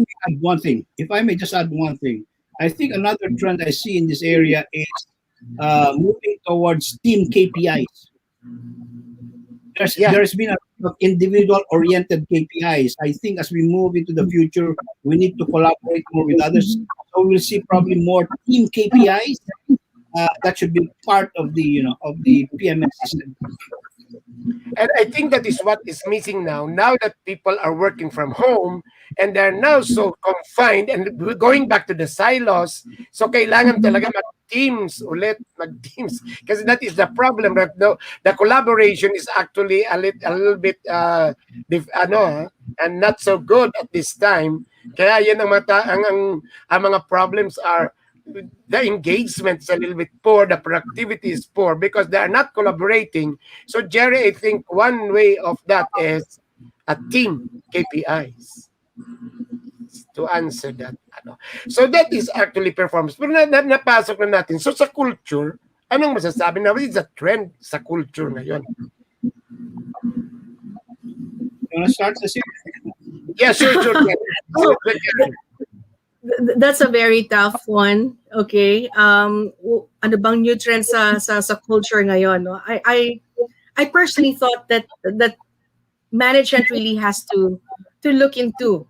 may just add one thing, I think another trend I see in this area is moving towards team KPIs. There's been a lot of individual-oriented KPIs. I think as we move into the future, we need to collaborate more with others. So we'll see probably more team KPIs. That should be part of the PMS system. And I think that is what is missing now. Now that people are working from home and they're now so confined and we're going back to the silos, so kailangan talaga mag-teams ulit, mag-teams. Kasi that is the problem. Right? No, the collaboration is actually a little bit and not so good at this time. Kaya yan ang mga problems are the engagement is a little bit poor, the productivity is poor because they are not collaborating. So, Gerry, I think one way of that is a team KPIs to answer that. So, that is actually performance. Pero napasok na natin. So, sa culture, anong masasabi na? What is the trend sa culture ngayon? You want to start, Cecile? Yeah, sure. That's a very tough one. Okay. Ano bang new trend sa culture ngayon? No? I personally thought that management really has to look into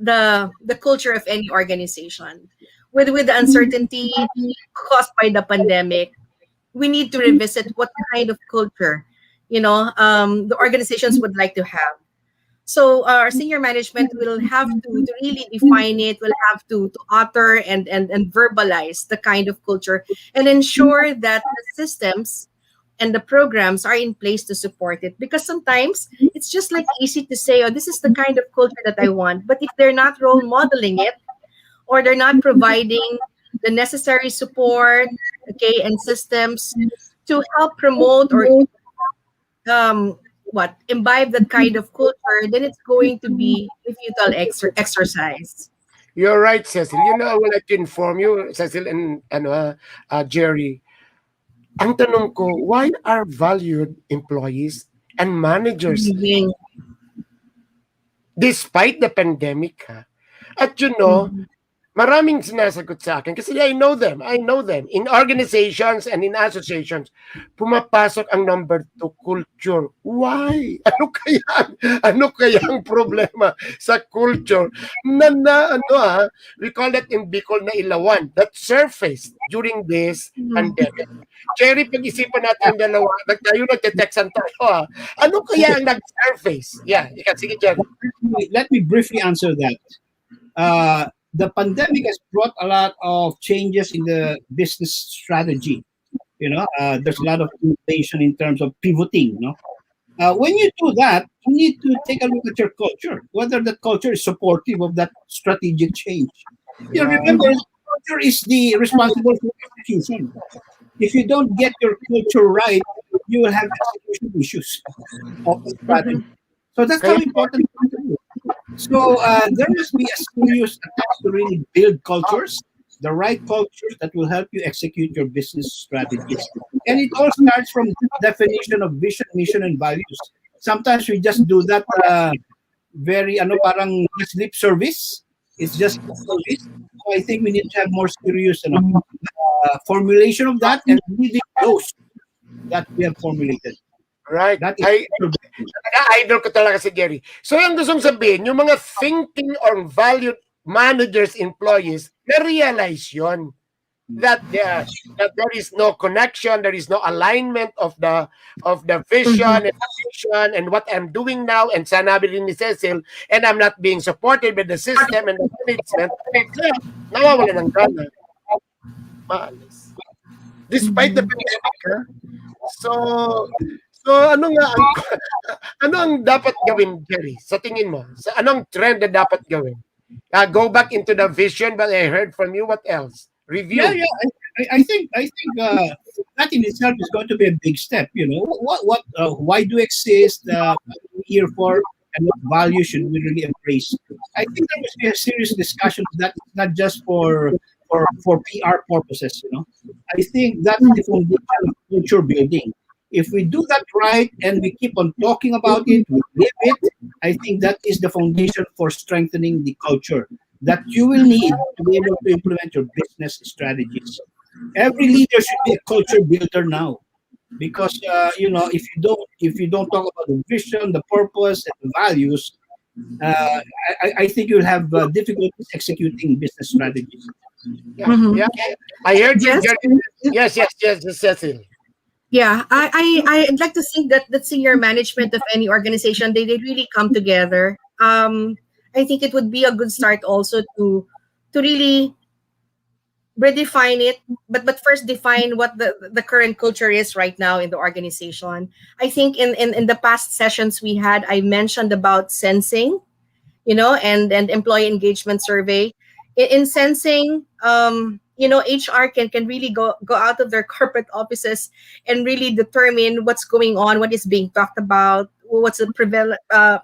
the culture of any organization. With the uncertainty caused by the pandemic, we need to revisit what kind of culture, the organizations would like to have. So our senior management will have to really define it, will have to author and verbalize the kind of culture and ensure that the systems and the programs are in place to support it. Because sometimes it's just like easy to say, oh, this is the kind of culture that I want. But if they're not role modeling it or they're not providing the necessary support, okay, and systems to help promote or imbibe that kind of culture, then it's going to be a futile exercise. You're right, Cecile. I would like to inform you, Cecile and Gerry. Ang tanong ko, why are valued employees and managers despite the pandemic? At maraming sinasagot sa akin kasi I know them. In organizations and in associations, pumapasok ang number 2, culture. Why? Ano kaya ang problema sa culture we call that in Bicol na ilawan, that surfaced during this pandemic. Gerry, pag-isipan natin dalawa, nagte-textan tayo. Ano kaya ang nag-surface? Yeah, sige, Gerry. Let me briefly answer that. The pandemic has brought a lot of changes in the business strategy. There's a lot of innovation in terms of pivoting. When you do that, you need to take a look at your culture, whether the culture is supportive of that strategic change. Remember, culture is the responsible for execution. If you don't get your culture right, you will have execution issues of the strategy. So that's how important it is. So there must be a serious attempt to really build cultures, the right cultures that will help you execute your business strategies. And it all starts from the definition of vision, mission, and values. Sometimes we just do that very parang lip service. It's just service. So I think we need to have more serious formulation of that and living those that we have formulated. Right. Idol ko talaga si Gerry. So yung gustong sabihin, yung mga thinking or valued managers, employees, na-realize yun. That there is no connection, there is no alignment of the vision and mission and what I'm doing now and sanabi rin ni Cecile, and I'm not being supported by the system and the management. Nawawala ng gana. Maalis. Despite the pandemic, So ano ang dapat gawin, Gerry? Sa tingin mo, anong trend na dapat gawin? Go back into the vision, but I heard from you. What else? Review. Yeah. I think that in itself is going to be a big step. Why do we exist? Here for and what value should we really embrace? I think there must be a serious discussion of that, not just for PR purposes. I think that's the foundation of culture building. If we do that right and we keep on talking about it, we live it, I think that is the foundation for strengthening the culture that you will need to be able to implement your business strategies. Every leader should be a culture builder now, because if you don't talk about the vision, the purpose, and the values, I think you'll have difficulties executing business strategies. Yeah. I heard you. Yes, Cecile. Yeah, I'd like to think that the senior management of any organization, they really come together. I think it would be a good start also to really redefine it, but first define what the current culture is right now in the organization. I think in the past sessions we had, I mentioned about sensing, and employee engagement survey. In sensing, HR can really go out of their corporate offices and really determine what's going on, what is being talked about, what's the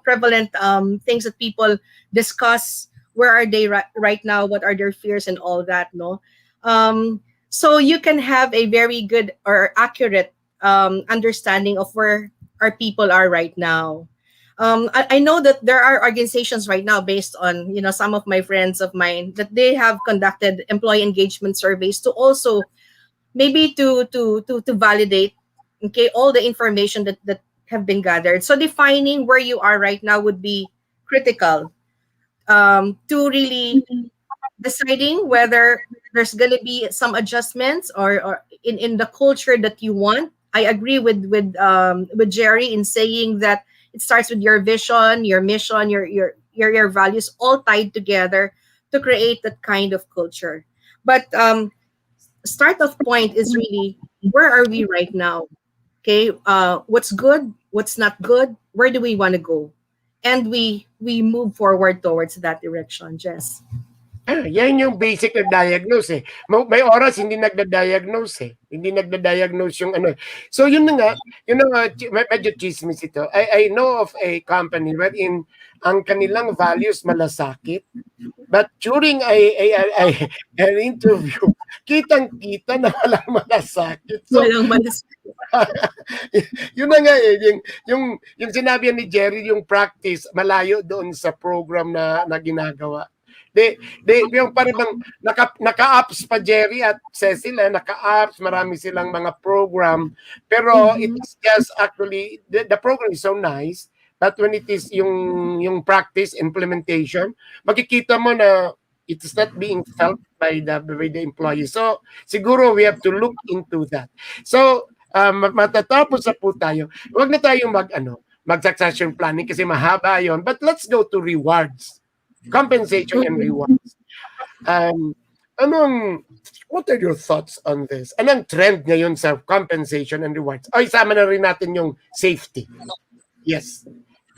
prevalent things that people discuss, where are they right now, what are their fears and all that, no. um, so you can have a very good or accurate understanding of where our people are right now. I know that there are organizations right now based on some of my friends of mine that they have conducted employee engagement surveys to also maybe to validate, okay, all the information that have been gathered. So defining where you are right now would be critical, to really deciding whether there's going to be some adjustments or in the culture that you want. I agree with Gerry in saying that it starts with your vision, your mission, your values all tied together to create that kind of culture. But start of point is really, where are we right now? Okay, what's good, what's not good, where do we want to go, and we move forward towards that direction, Jess. Yeah, yan yung basic na diagnose eh. May oras hindi nagda-diagnose eh. Hindi nagda-diagnose yung ano. So yun na nga, yun na nga, medyo chismis ito. I know of a company wherein ang kanilang values malasakit, but during an interview, kitang-kita na walang malasakit. So, Walang malas. yun na nga eh, yung sinabi ni Gerry, yung practice, malayo doon sa program na ginagawa. Yung parang bang naka-apps pa Gerry at Cecile, naka-apps, marami silang mga program, pero it is just actually, the program is so nice, but when it is yung practice, implementation, makikita mo na it is not being felt by the employees. So, siguro we have to look into that. So, matatapos na po tayo. Huwag na tayong mag-succession planning kasi mahaba yon. But let's go to rewards. Compensation and rewards. What are your thoughts on this? Anong trend ngayon sa compensation and rewards? O, isama na rin natin yung safety. Yes.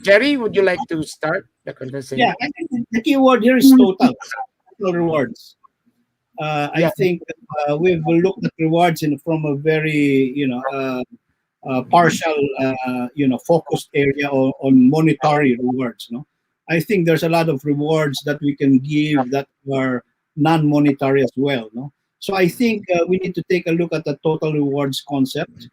Gerry, would you like to start the conversation? Yeah, I think the key word here is total rewards. I think we've looked at rewards from a very, partial, focused area on monetary rewards. No, I think there's a lot of rewards that we can give that are non-monetary as well. No, so I think we need to take a look at the total rewards concept.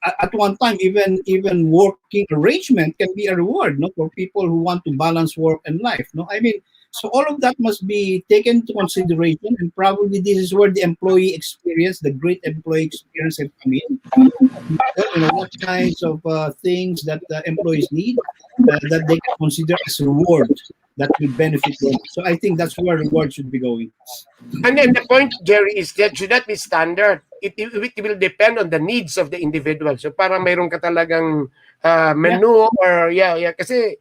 At one time, even working arrangement can be a reward, no, for people who want to balance work and life. No, I mean, so all of that must be taken into consideration, and probably this is where the employee experience, the great employee experience, have come in. What kinds of things that the employees need that they can consider as reward that will benefit them. So I think that's where reward should be going. And then the point, Gerry, is that should not be standard. It will depend on the needs of the individual. So parang mayroon ka talagang menu or kasi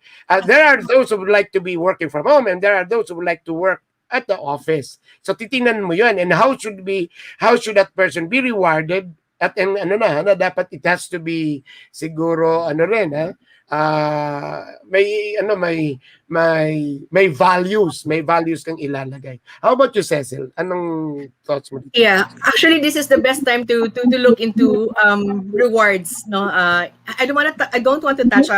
there are those who would like to be working from home and there are those who would like to work at the office. So titingnan mo 'yun, and how should that person be rewarded? At dapat it has to be siguro may values kang ilalagay. How about you, Cecile? Anong thoughts mo dito? Yeah, actually, this is the best time to look into rewards. No, I don't want to touch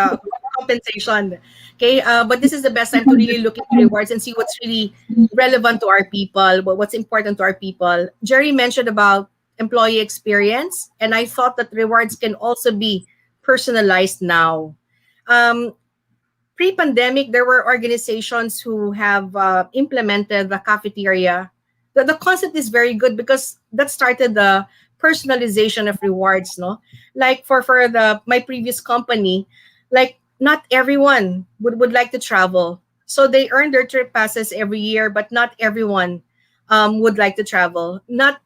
compensation. Okay, but this is the best time to really look into rewards and see what's really relevant to our people, what's important to our people. Gerry mentioned about employee experience, and I thought that rewards can also be personalized now. Pre-pandemic, there were organizations who have implemented the cafeteria. The concept is very good because that started the personalization of rewards, no? Like for my previous company, like not everyone would like to travel. So they earn their trip passes every year, but not everyone would like to travel. Not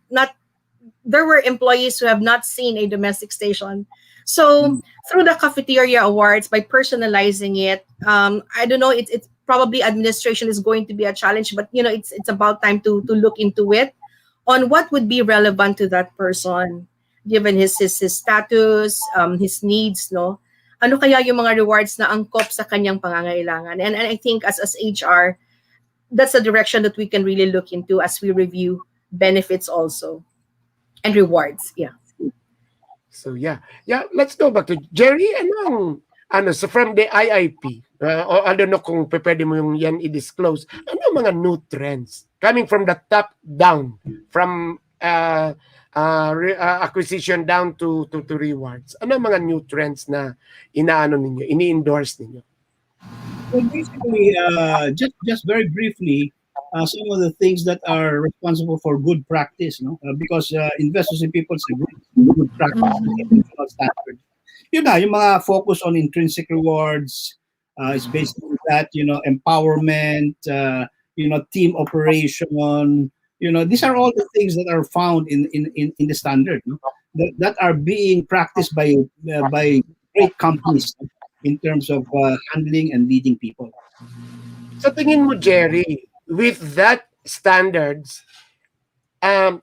there were employees who have not seen a domestic station. So through the cafeteria awards, by personalizing it, I don't know, it's probably administration is going to be a challenge, but it's about time to look into it on what would be relevant to that person given his status, his needs, no? Ano kaya yung mga rewards na angkop sa kanyang pangangailangan? And I think as HR, that's a direction that we can really look into as we review benefits also and rewards. Yeah. So yeah, let's go back to Gerry. So from the IIP, or I don't know kung pwede mo yung yan i-disclose, ano mga new trends coming from the top down, from acquisition down to rewards? Ano mga new trends na ini-endorse ninyo? Well, basically, just very briefly, some of the things that are responsible for good practice, no? Because investors in people say good practice, international standard. Yung mga focus on intrinsic rewards, is basically that, empowerment, team operation, these are all the things that are found in the standard, no? that are being practiced by great companies in terms of handling and leading people. Sa tingin mo, Gerry, with that standards, yung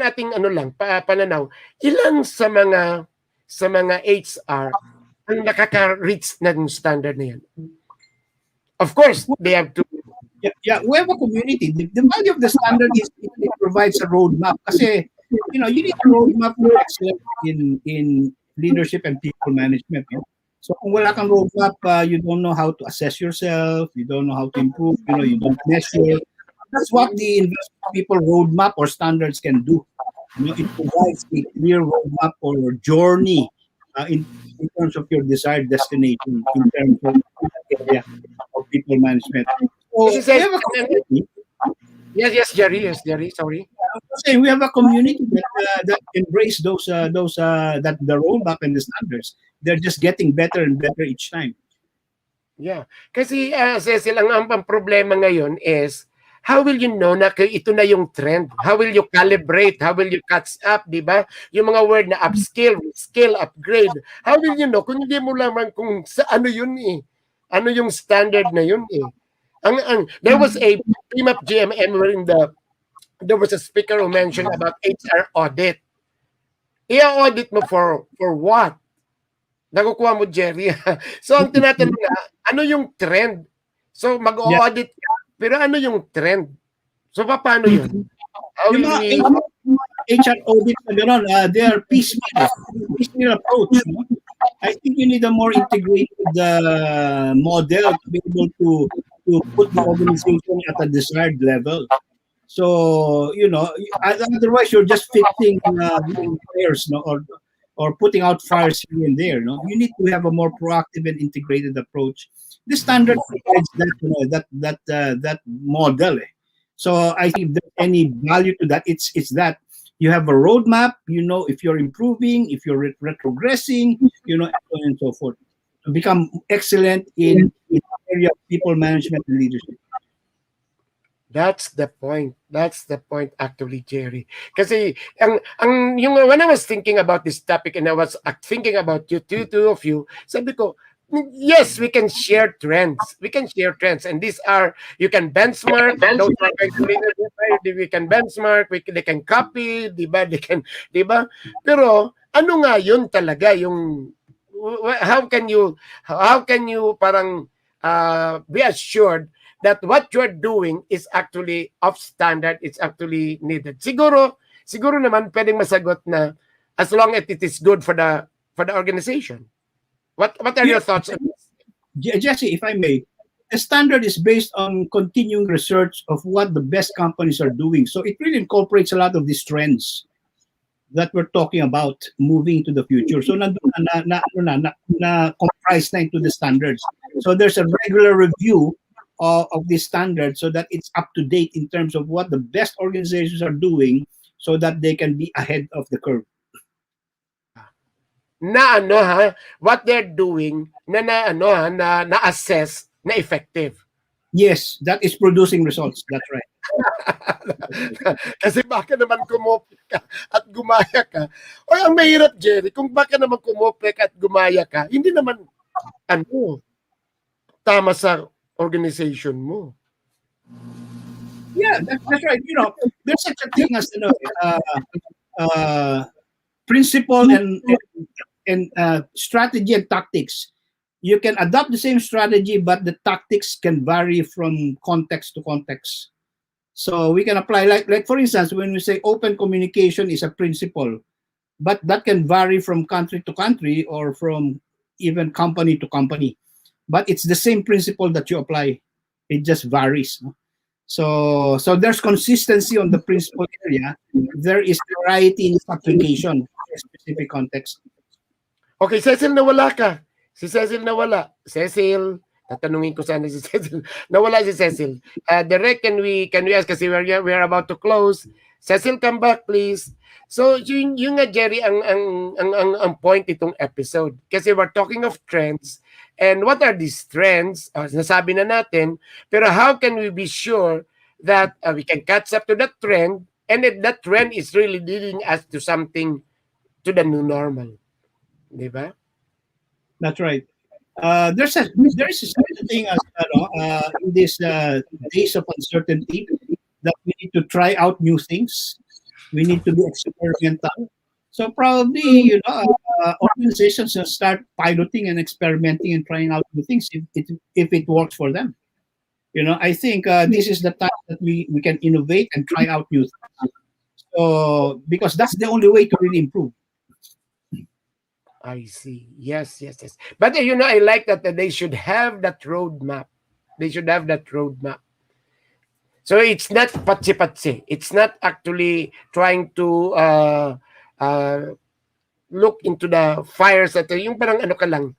ating pananaw, ilan sa mga HR ang nakaka-reach na yung standard na yan? Of course, they have to. Yeah, we have a community. The value of the standard is it provides a roadmap. Kasi, you need a roadmap for excellence in leadership and people management. No? So kung wala kang roadmap, you don't know how to assess yourself, you don't know how to improve, you don't measure. That's what the investment people roadmap or standards can do. It provides a clear roadmap or journey in terms of your desired destination, in terms of area of people management. So, we have a community. Yes, Gerry, sorry. We have a community that embrace those that the roadmap and the standards. They're just getting better and better each time. Yeah. Kasi Cecile, ang problema ngayon is how will you know na ito na yung trend? How will you calibrate? How will you catch up, di ba? Yung mga word na upskill, skill, upgrade. How will you know kung hindi mo lamang kung sa ano yun eh? Ano yung standard na yun eh? There was a team up GMM wherein there was a speaker who mentioned about HR audit. I-audit mo for what? Nakukuha mo, Gerry. So, ang tinatanong na, ano yung trend? So, mag-audit ka, pero ano yung trend? So, paano yun? Yung mga HR audit na gano'n, they are piecemeal approach. No? I think you need a more integrated model to be able to put the organization at a desired level. So, otherwise you're just fixing fires, no, or putting out fires here and there. No, you need to have a more proactive and integrated approach. The standard provides that model. So I think if there's any value to that, it's that you have a roadmap. If you're improving, if you're retrogressing, and so on and so forth, to become excellent in the area of people management and leadership. That's the point. That's the point, actually, Gerry. Kasi when I was thinking about this topic and I was thinking about you, two of you, sabi ko, yes, we can share trends. We can share trends, and these are you can benchmark. Those are we can benchmark. They can copy, di ba? Di ba? Pero ano nga yun talaga yung how can you parang be assured that what you're doing is actually off standard, it's actually needed. Siguro naman pwedeng masagot na as long as it is good for the organization. What are your thoughts on this? Jesse, if I may, the standard is based on continuing research of what the best companies are doing. So it really incorporates a lot of these trends that we're talking about moving to the future. So nandun na comprised na into the standards. So there's a regular review of this standard so that it's up to date in terms of what the best organizations are doing so that they can be ahead of the curve. What they're doing na assess na effective. Yes, that is producing results. That's right. Kasi baka naman kumopek ka at gumaya ka. O ang mahirap, Jerry, kung baka naman kumopek at gumaya ka, hindi naman, ano, tama sa organization mo. Yeah, that's right. There's such a thing as principle and strategy and tactics. You can adopt the same strategy, but the tactics can vary from context to context. So we can apply, like for instance, when we say open communication is a principle, but that can vary from country to country or from even company to company. But it's the same principle that you apply. It just varies. No? So there's consistency on the principle area. There is variety in its application in a specific context. Okay, Cecil, nawala ka. Si Cecil nawala. Cecil, tatanungin ko sana si Cecil. Nawala si Cecil. Direct, can we ask, kasi we're about to close. Cecil, come back, please. So, yung nga, Jerry, ang point itong episode. Kasi we're talking of trends. And what are these trends? Nasabi na natin. Pero how can we be sure that we can catch up to that trend, and that trend is really leading us to something, to the new normal? Di ba? That's right. There is a certain thing as in these days of uncertainty that we need to try out new things. We need to be experimental. So probably organizations will start piloting and experimenting and trying out new things if it works for them. I think this is the time that we can innovate and try out new things. So because that's the only way to really improve. I see. Yes. But I like that they should have that roadmap. They should have that roadmap. So it's not patsi-patsi. It's not actually trying to look into the fires at yung parang ano ka lang,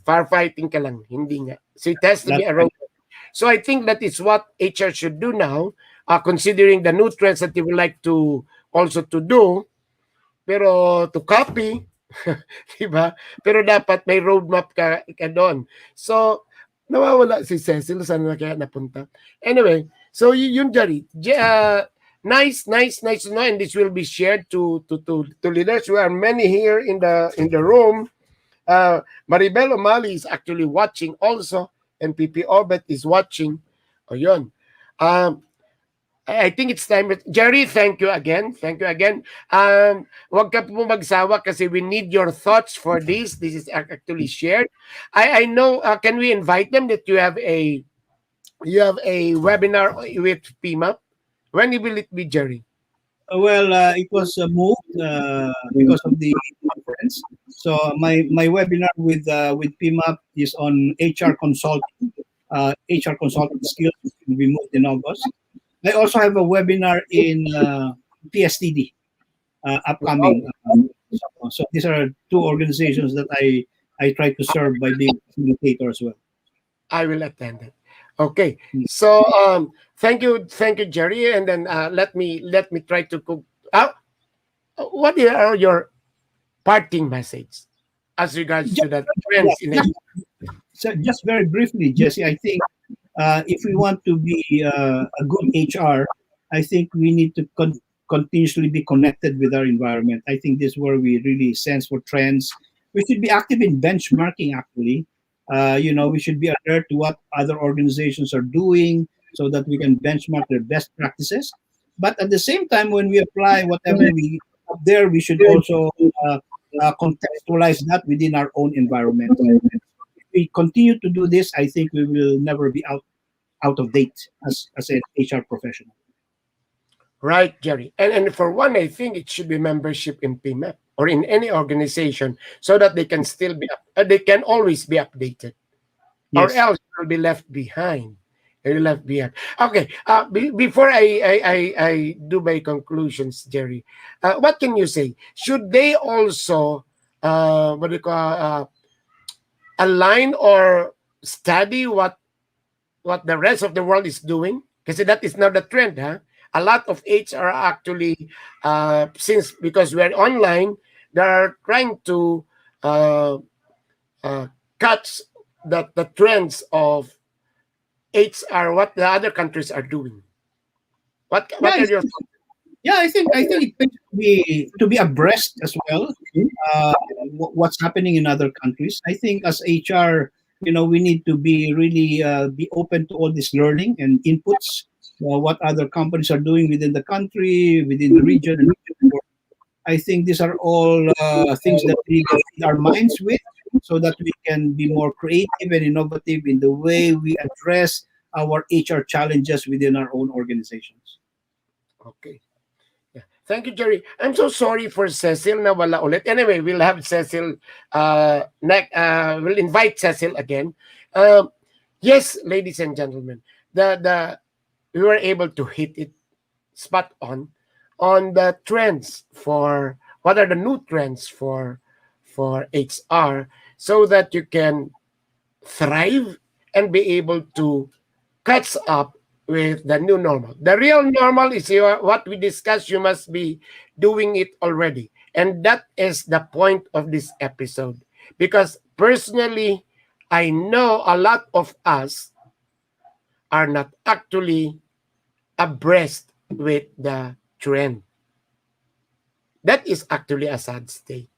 firefighting ka lang. Hindi nga. So it has to be a roadmap. So I think that is what HR should do now, considering the new trends that they would like to also to do. Pero to copy, diba? Pero dapat may roadmap ka doon. So, nawawala si Cecil. Saan na kaya napunta? Anyway, so yun, Jerry. Nice to know, and this will be shared to leaders. We are many here in the room. Maribel O'Malley is actually watching also, and PP Orbit is watching. O yun. I think it's time. Jerry, thank you again. Wag ka po magsawa kasi we need your thoughts for this. This is actually shared. I know, can we invite them that you have a webinar with PMAP? When will it be, Jerry? Well, it was moved because of the conference. So my webinar with PMAP is on HR consulting. HR consulting skills will be moved in August. I also have a webinar in PSTD upcoming. So these are two organizations that I try to serve by being a facilitator as well. I will attend it. Okay. So thank you, Jerry. And then let me try to cook. What are your parting message as regards to the trends in it? So just very briefly, Jesse, I think if we want to be a good HR, I think we need to continuously be connected with our environment. I think this is where we really sense for trends. We should be active in benchmarking, actually. We should be alert to what other organizations are doing so that we can benchmark their best practices. But at the same time, when we apply whatever we up there, we should also contextualize that within our own environment. If we continue to do this, I think we will never be out of date as an HR professional. Right, Jerry. And for one, I think it should be membership in PMAP or in any organization so that they can still be they can always be updated. Yes. Or else they'll be left behind. Okay. Before I do my conclusions, Jerry, what can you say? Should they also align or study what the rest of the world is doing? Because that is now the trend, huh? A lot of HR actually, because we're online, they are trying to catch the trends of HR, what the other countries are doing. What Yeah, are your thoughts? yeah, I think it pays to be abreast as well. What's happening in other countries. I think as HR, we need to be really be open to all this learning and inputs. What other companies are doing within the country, within the region, and I think these are all things that we can feed our minds with, so that we can be more creative and innovative in the way we address our HR challenges within our own organizations. Okay. Yeah. Thank you, Jerry. I'm so sorry for Cecil na wala ulit. Anyway, we'll have Cecil we'll invite Cecil again. Yes, ladies and gentlemen, the we were able to hit it spot on the trends for what are the new trends for HR, so that you can thrive and be able to catch up with the new normal. The real normal is what we discussed. You must be doing it already. And that is the point of this episode. Because personally, I know a lot of us are not actually abreast with the trend. That is actually a sad state.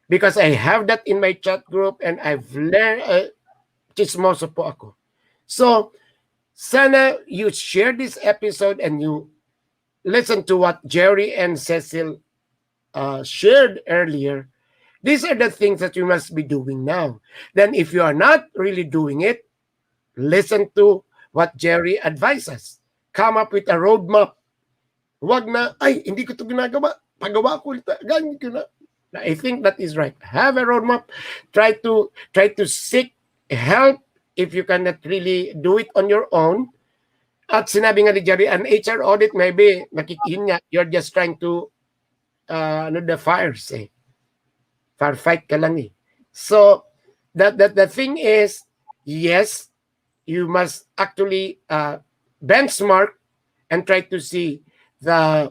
Because I have that in my chat group and I've learned, chismoso po ako. So, sana you share this episode and you listen to what Gerry and Cecile shared earlier. These are the things that you must be doing now. Then if you are not really doing it, listen to what Gerry advises. Come up with a roadmap. Huwag na, ay, hindi ko ito ginagawa. Pagawa ko ito. Ganyan ko na. I think that is right. Have a roadmap. Try to seek help if you cannot really do it on your own. At sinabi nga ni Gerry, an HR audit, maybe, yun nga, you're just trying to, the fires, eh. Firefight ka lang, eh. So, the thing is, yes, you must actually benchmark and try to see the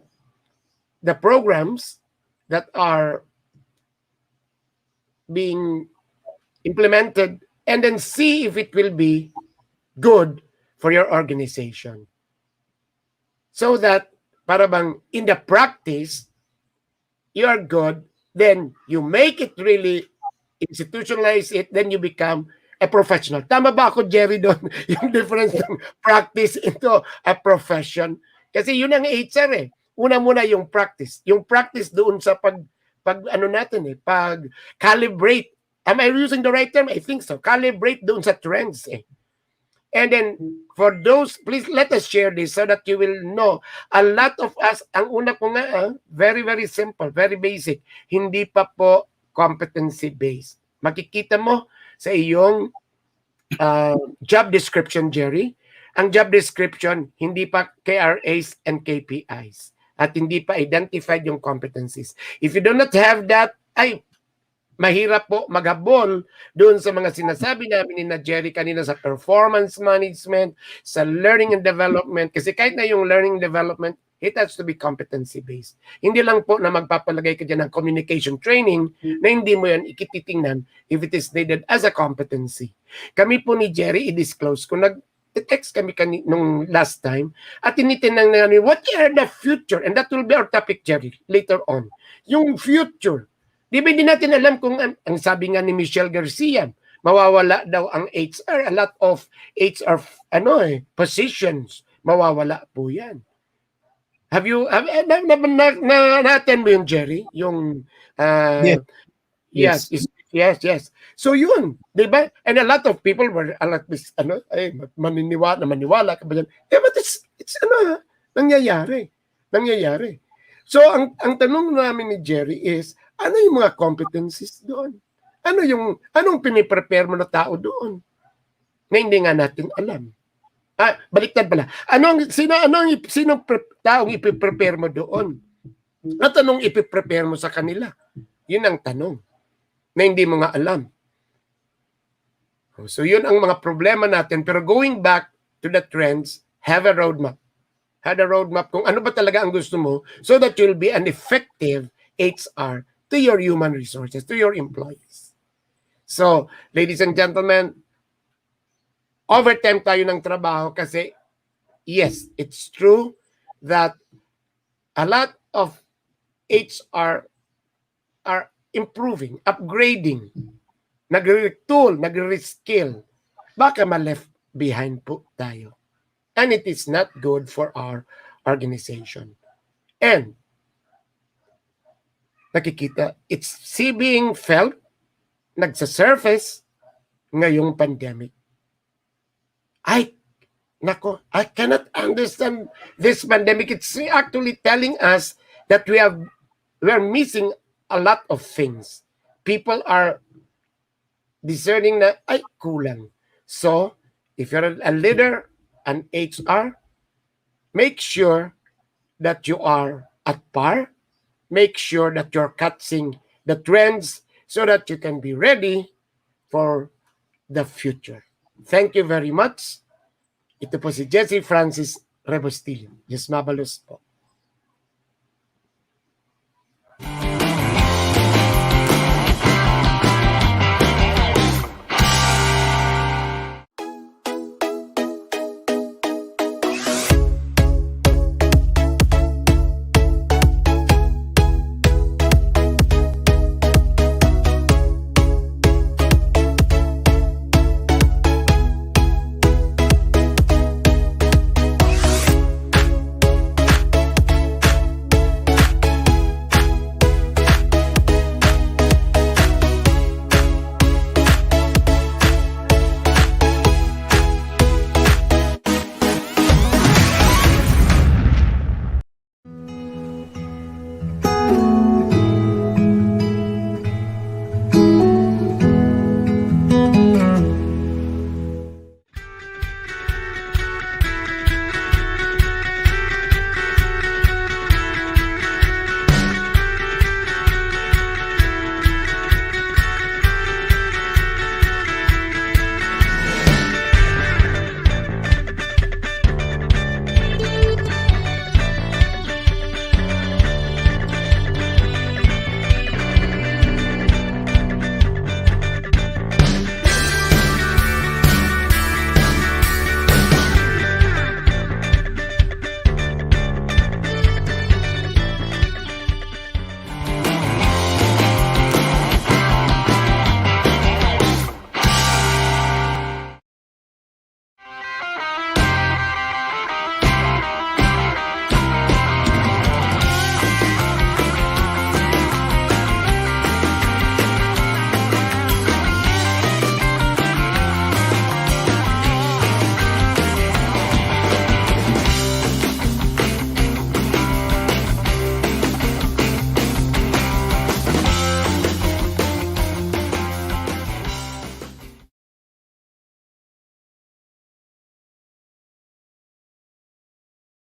programs that are being implemented and then see if it will be good for your organization. So that, para bang, in the practice, you are good, then you make it really, institutionalize it, then you become a professional. Tama ba ako, Gerry, doon? Yung difference ng practice into a profession. Kasi yun ang HR eh. Una muna yung practice. Yung practice doon sa pag calibrate. Am I using the right term? I think so. Calibrate doon sa trends eh. And then, for those, please let us share this so that you will know. A lot of us, ang una ko nga, very, very simple, very basic. Hindi pa po competency-based. Makikita mo sa iyong job description, Gerry. Ang job description, hindi pa KRAs and KPIs. At hindi pa identified yung competencies. If you do not have that, ay, mahirap po maghabol doon sa mga sinasabi namin ni na Gerry kanina sa performance management, sa learning and development. Kasi kahit na yung learning and development, it has to be competency-based. Hindi lang po na magpapalagay ka dyan ng communication training na hindi mo yan ikititingnan if it is needed as a competency. Kami po ni Gerry, i-disclose ko, text kami nung last time at tinitinang namin what are the future, and that will be our topic, Gerry, later on. Yung future. Di ba hindi natin alam kung ang sabi nga ni Michelle Garcia, mawawala daw ang HR, a lot of HR positions, mawawala po yan. Have you na-attend mo yung Gerry? Yung Yes. So yun, 'di ba? And a lot of people were maniwala ka ba yan? But it's nangyayari. So ang tanong namin ni Gerry is, ano yung mga competencies doon? Anong piniprepare mo na tao doon? Na hindi nga natin alam. Baliktad pala. Sino taong ipiprepare mo doon? At anong ipiprepare mo sa kanila? Yun ang tanong na hindi mo nga alam. So yun ang mga problema natin. Pero going back to the trends, have a roadmap. Have a roadmap kung ano ba talaga ang gusto mo so that you'll be an effective HR to your human resources, to your employees. So, ladies and gentlemen, overtime tayo ng trabaho kasi yes, it's true that a lot of HR are improving, upgrading, nagre-retool, nagre-reskill. Baka ma-left behind po tayo. And it is not good for our organization. And nakikita, it's being felt, nagsa-surface ngayong pandemic. I cannot understand this pandemic. It's actually telling us that we're missing a lot of things. People are discerning na, ay, kulang. So, if you're a leader, an HR, make sure that you are at par. Make sure that you're catching the trends so that you can be ready for the future. Thank you very much. Ito po si Jesse Francis Rebustillo. Yes, mabalos po.